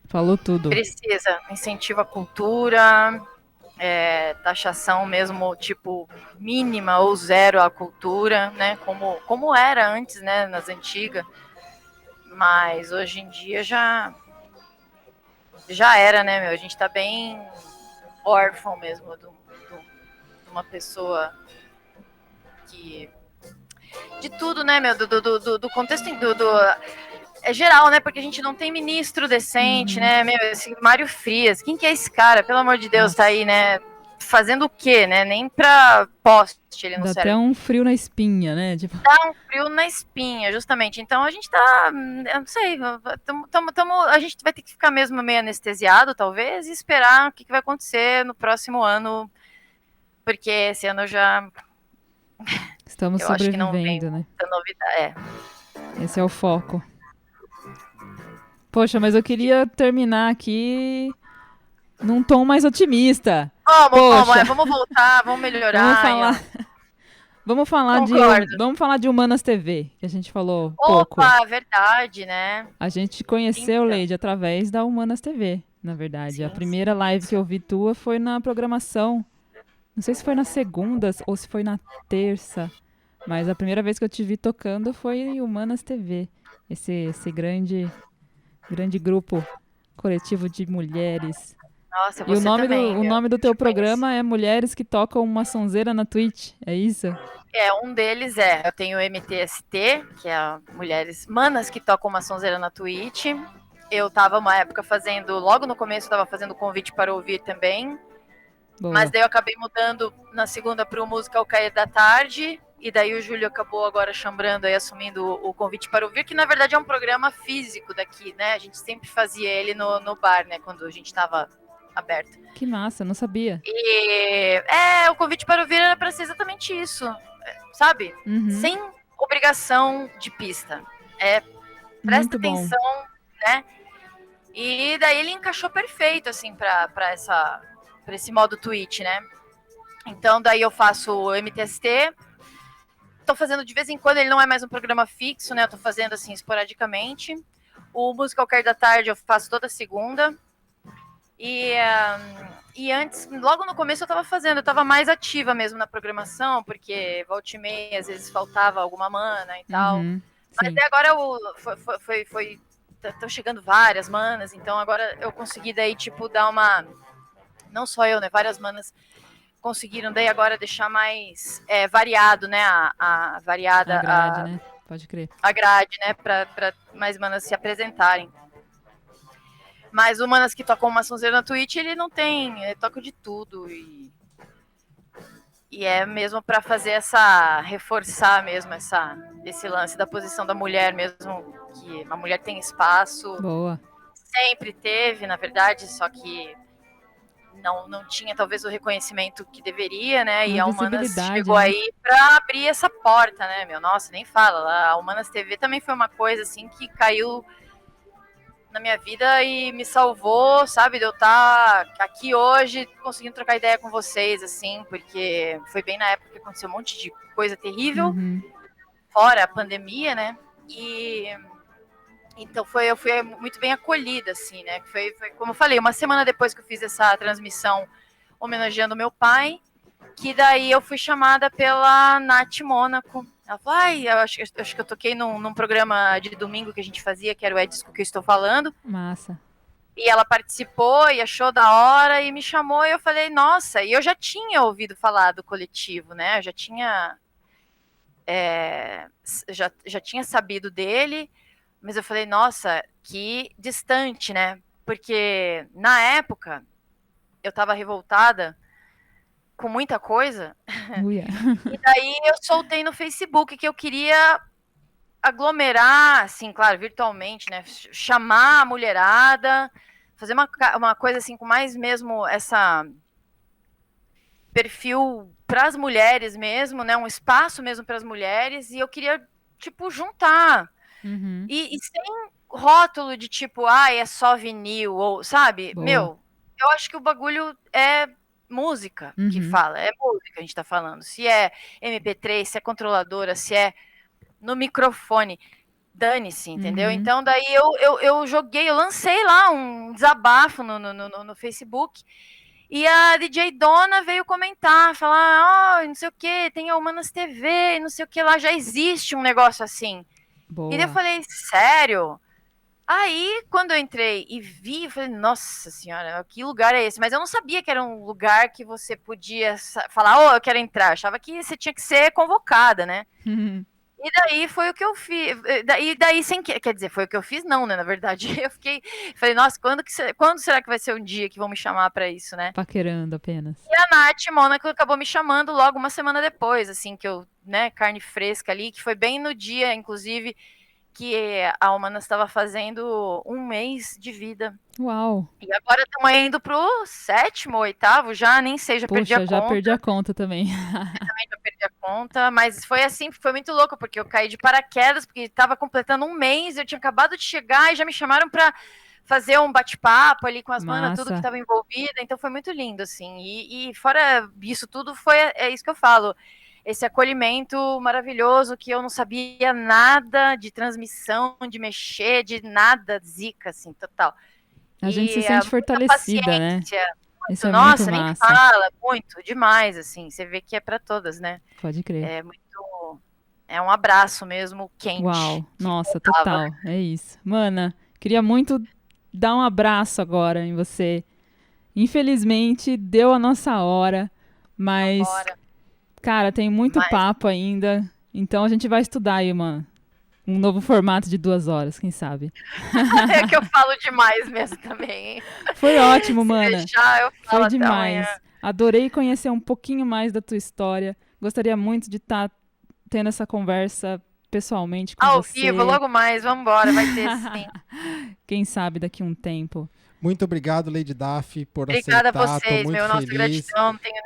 Falou tudo. precisa. Incentiva a cultura, taxação mesmo, tipo, mínima ou zero à cultura, né? Como era antes, né? Nas antigas. Mas hoje em dia já era, né, meu? A gente tá bem órfão mesmo de uma pessoa que... De tudo, né, meu? Do contexto... É geral, né? Porque a gente não tem ministro decente, né? Meu, esse Mário Frias. Quem que é esse cara? Pelo amor de Deus, tá aí, né? Fazendo o quê, né? Nem pra poste ele no Dá cérebro. até um frio na espinha, né? Tipo, Dá um frio na espinha, justamente. Então a gente tá, eu não sei, a gente vai ter que ficar mesmo meio anestesiado, talvez, e esperar o que vai acontecer no próximo ano, porque esse ano estamos eu acho que não vem sobrevivendo, né? muita novidade. Esse é o foco. Poxa, mas eu queria terminar aqui num tom mais otimista. Vamos voltar, vamos melhorar. Vamos falar de Humanas TV, que a gente falou pouco. Opa, verdade, né? A gente conheceu, Leide, através da Humanas TV, na verdade. Sim, a primeira live que eu vi tua foi na programação. Não sei se foi na segunda ou se foi na terça, mas a primeira vez que eu te vi tocando foi em Humanas TV. Esse grande grupo coletivo de mulheres. Nossa, E o nome, também, o nome do teu programa é Mulheres que Tocam uma Sonzeira na Twitch, é isso? Um deles eu tenho o MTST, que é a Mulheres Manas que Tocam uma Sonzeira na Twitch. Eu tava uma época logo no começo eu tava fazendo convite para ouvir também. Boa. Mas daí eu acabei mudando na segunda pro Música ao Cair da Tarde. E daí o Júlio acabou agora chambrando e assumindo o convite para ouvir, que na verdade é um programa físico daqui, né? A gente sempre fazia ele no bar, né? Quando a gente tava aberto. Que massa, não sabia. E o convite para ouvir era para ser exatamente isso, sabe? Sem obrigação de pista. Presta atenção, né? E daí ele encaixou perfeito, assim, para esse modo Twitch, né? Então daí eu faço o MTST. Tô fazendo de vez em quando, ele não é mais um programa fixo, né? Eu tô fazendo assim esporadicamente. O Música ao Cair da Tarde eu faço toda segunda. E antes, logo no começo eu tava mais ativa mesmo na programação, porque volta e meia, às vezes faltava alguma mana e tal. Mas até agora estão chegando várias manas, então agora eu consegui daí, tipo, dar uma... Não só eu, né? Várias manas conseguiram daí agora deixar mais variado, né? A variada, A grade, né? Pode crer. a grade, né? Pra mais manas se apresentarem. Mas o Manas que tocou uma sonzeira na Twitch, ele não tem, ele toca de tudo e é mesmo pra fazer reforçar mesmo esse lance da posição da mulher mesmo, que a mulher tem espaço, Boa. sempre teve, na verdade, só que não tinha talvez o reconhecimento que deveria, né? E Uma a Humanas visibilidade, chegou né? aí pra abrir essa porta, né, meu? Nossa, nem fala. A Humanas TV também foi uma coisa assim que caiu na minha vida e me salvou, sabe? De eu estar aqui hoje conseguindo trocar ideia com vocês, assim, porque foi bem na época que aconteceu um monte de coisa terrível, Uhum. fora a pandemia, né? E então eu fui muito bem acolhida, assim, né? Foi, como eu falei, uma semana depois que eu fiz essa transmissão homenageando meu pai, que daí eu fui chamada pela Nath Mônaco. Ela falou, eu acho que eu toquei num programa de domingo que a gente fazia, que era o É Disco Que Eu Estou Falando. Massa. E ela participou e achou da hora e me chamou e eu falei, nossa, e eu já tinha ouvido falar do coletivo, né? Eu já tinha já tinha sabido dele, mas eu falei, nossa, que distante, né? Porque na época eu tava revoltada com muita coisa. Uia. E daí eu soltei no Facebook que eu queria aglomerar, assim, claro, virtualmente, né? Chamar a mulherada, fazer uma coisa assim com mais mesmo essa perfil para as mulheres mesmo, né? Um espaço mesmo para as mulheres, e eu queria, tipo, juntar. Uhum. E sem rótulo de tipo, é só vinil, ou, sabe? Boa. Meu, eu acho que o bagulho é música que fala, é música que a gente tá falando. Se é MP3, se é controladora, se é no microfone, dane-se, entendeu? Uhum. Então daí eu joguei, eu lancei lá um desabafo no Facebook, e a DJ Dona veio comentar, falar, não sei o que, tem a Humanas TV, não sei o que lá, já existe um negócio assim. Boa. E daí eu falei, sério? Aí, quando eu entrei e vi, eu falei, nossa senhora, que lugar é esse? Mas eu não sabia que era um lugar que você podia falar, eu quero entrar. Eu achava que você tinha que ser convocada, né? Uhum. E daí foi o que eu fiz. Daí sem que. Quer dizer, foi o que eu fiz, não, né? Na verdade, eu falei, nossa, quando será que vai ser um dia que vão me chamar pra isso, né? Paquerando apenas. E a Nath Mônaco acabou me chamando logo uma semana depois, assim, que eu, né, carne fresca ali, que foi bem no dia, inclusive, que a Humanas estava fazendo 1 mês de vida. Uau. E agora estamos indo pro 7º, 8º, já nem sei, já perdi a Poxa, já conta. perdi a conta também. Também já perdi a conta, mas foi assim, foi muito louco, porque eu caí de paraquedas, porque estava completando 1 mês, eu tinha acabado de chegar e já me chamaram para fazer um bate-papo ali com as manas, tudo que estava envolvida, então foi muito lindo, assim. E fora isso tudo, é isso que eu falo, esse acolhimento maravilhoso, que eu não sabia nada de transmissão, de mexer, de nada, zica, assim, total. A gente se sente fortalecida, né? Isso é nossa, muito nem massa. fala, muito, demais, assim, você vê que é para todas, né? Pode crer. É um abraço mesmo, quente. Uau, nossa, total, é isso. Mana, queria muito dar um abraço agora em você. Infelizmente, deu a nossa hora, mas, cara, tem muito papo ainda, então a gente vai estudar aí, um novo formato de 2 horas, quem sabe? É que eu falo demais mesmo também, hein? Foi ótimo, mana. Deixar, eu falo foi demais. Até Adorei conhecer um pouquinho mais da tua história. Gostaria muito de estar tendo essa conversa pessoalmente com ao você. vivo, logo mais, vamos embora, vai ter sim. Quem sabe daqui a um tempo. Muito obrigado, Lady Duff, por Obrigada aceitar. a vocês, Tô muito nossa feliz. gratidão, não tenho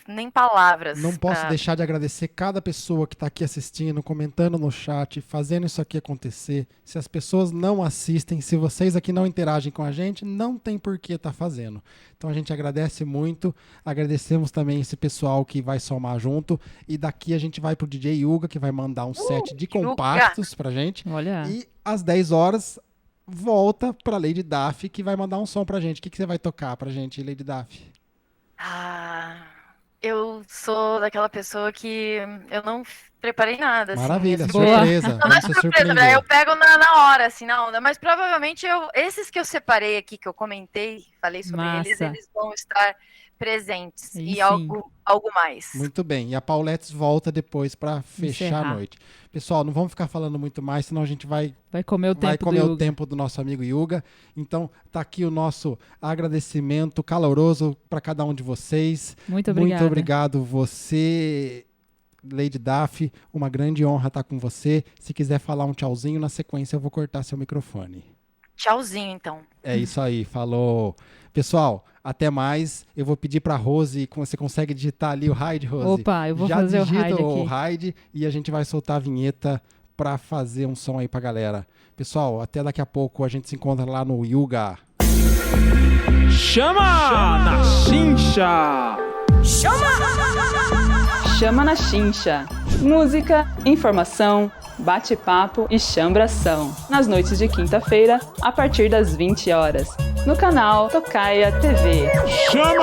nem palavras. Não posso deixar de agradecer cada pessoa que está aqui assistindo, comentando no chat, fazendo isso aqui acontecer. Se as pessoas não assistem, se vocês aqui não interagem com a gente, não tem por que estar fazendo. Então a gente agradece muito, agradecemos também esse pessoal que vai somar junto, e daqui a gente vai pro DJ Yuga, que vai mandar um set de compactos pra gente. Olha. E às 10 horas volta pra Lady Duff, que vai mandar um som pra gente. O que você vai tocar pra gente, Lady Duff? Eu sou daquela pessoa que eu não preparei nada. Maravilha, assim, surpresa. Não é surpresa, né? Eu pego na hora, assim, na onda. Mas provavelmente esses que eu separei aqui, que eu comentei, falei sobre eles vão estar presentes Aí e sim. algo mais. Muito bem. E a Pauletes volta depois para fechar Encerrar. a noite. Pessoal, não vamos ficar falando muito mais, senão a gente vai Vai comer o vai tempo comer do o Yuga. tempo do nosso amigo Yuga. Então, tá aqui o nosso agradecimento caloroso para cada um de vocês. Muito obrigada. Muito obrigado você, Lady Daf. Uma grande honra estar com você. Se quiser falar um tchauzinho, na sequência eu vou cortar seu microfone. Tchauzinho, então. É isso aí, falou. Pessoal, até mais. Eu vou pedir para Rose, você consegue digitar ali o Raid, Rose? Opa, eu vou Já fazer o digita raid o aqui. Raid e a gente vai soltar a vinheta para fazer um som aí pra galera. Pessoal, até daqui a pouco. A gente se encontra lá no Yuga. Chama na chincha. Chama na Chincha. Música, informação, bate-papo e chambração. Nas noites de quinta-feira, a partir das 20 horas. No canal Tocaia TV. Chama!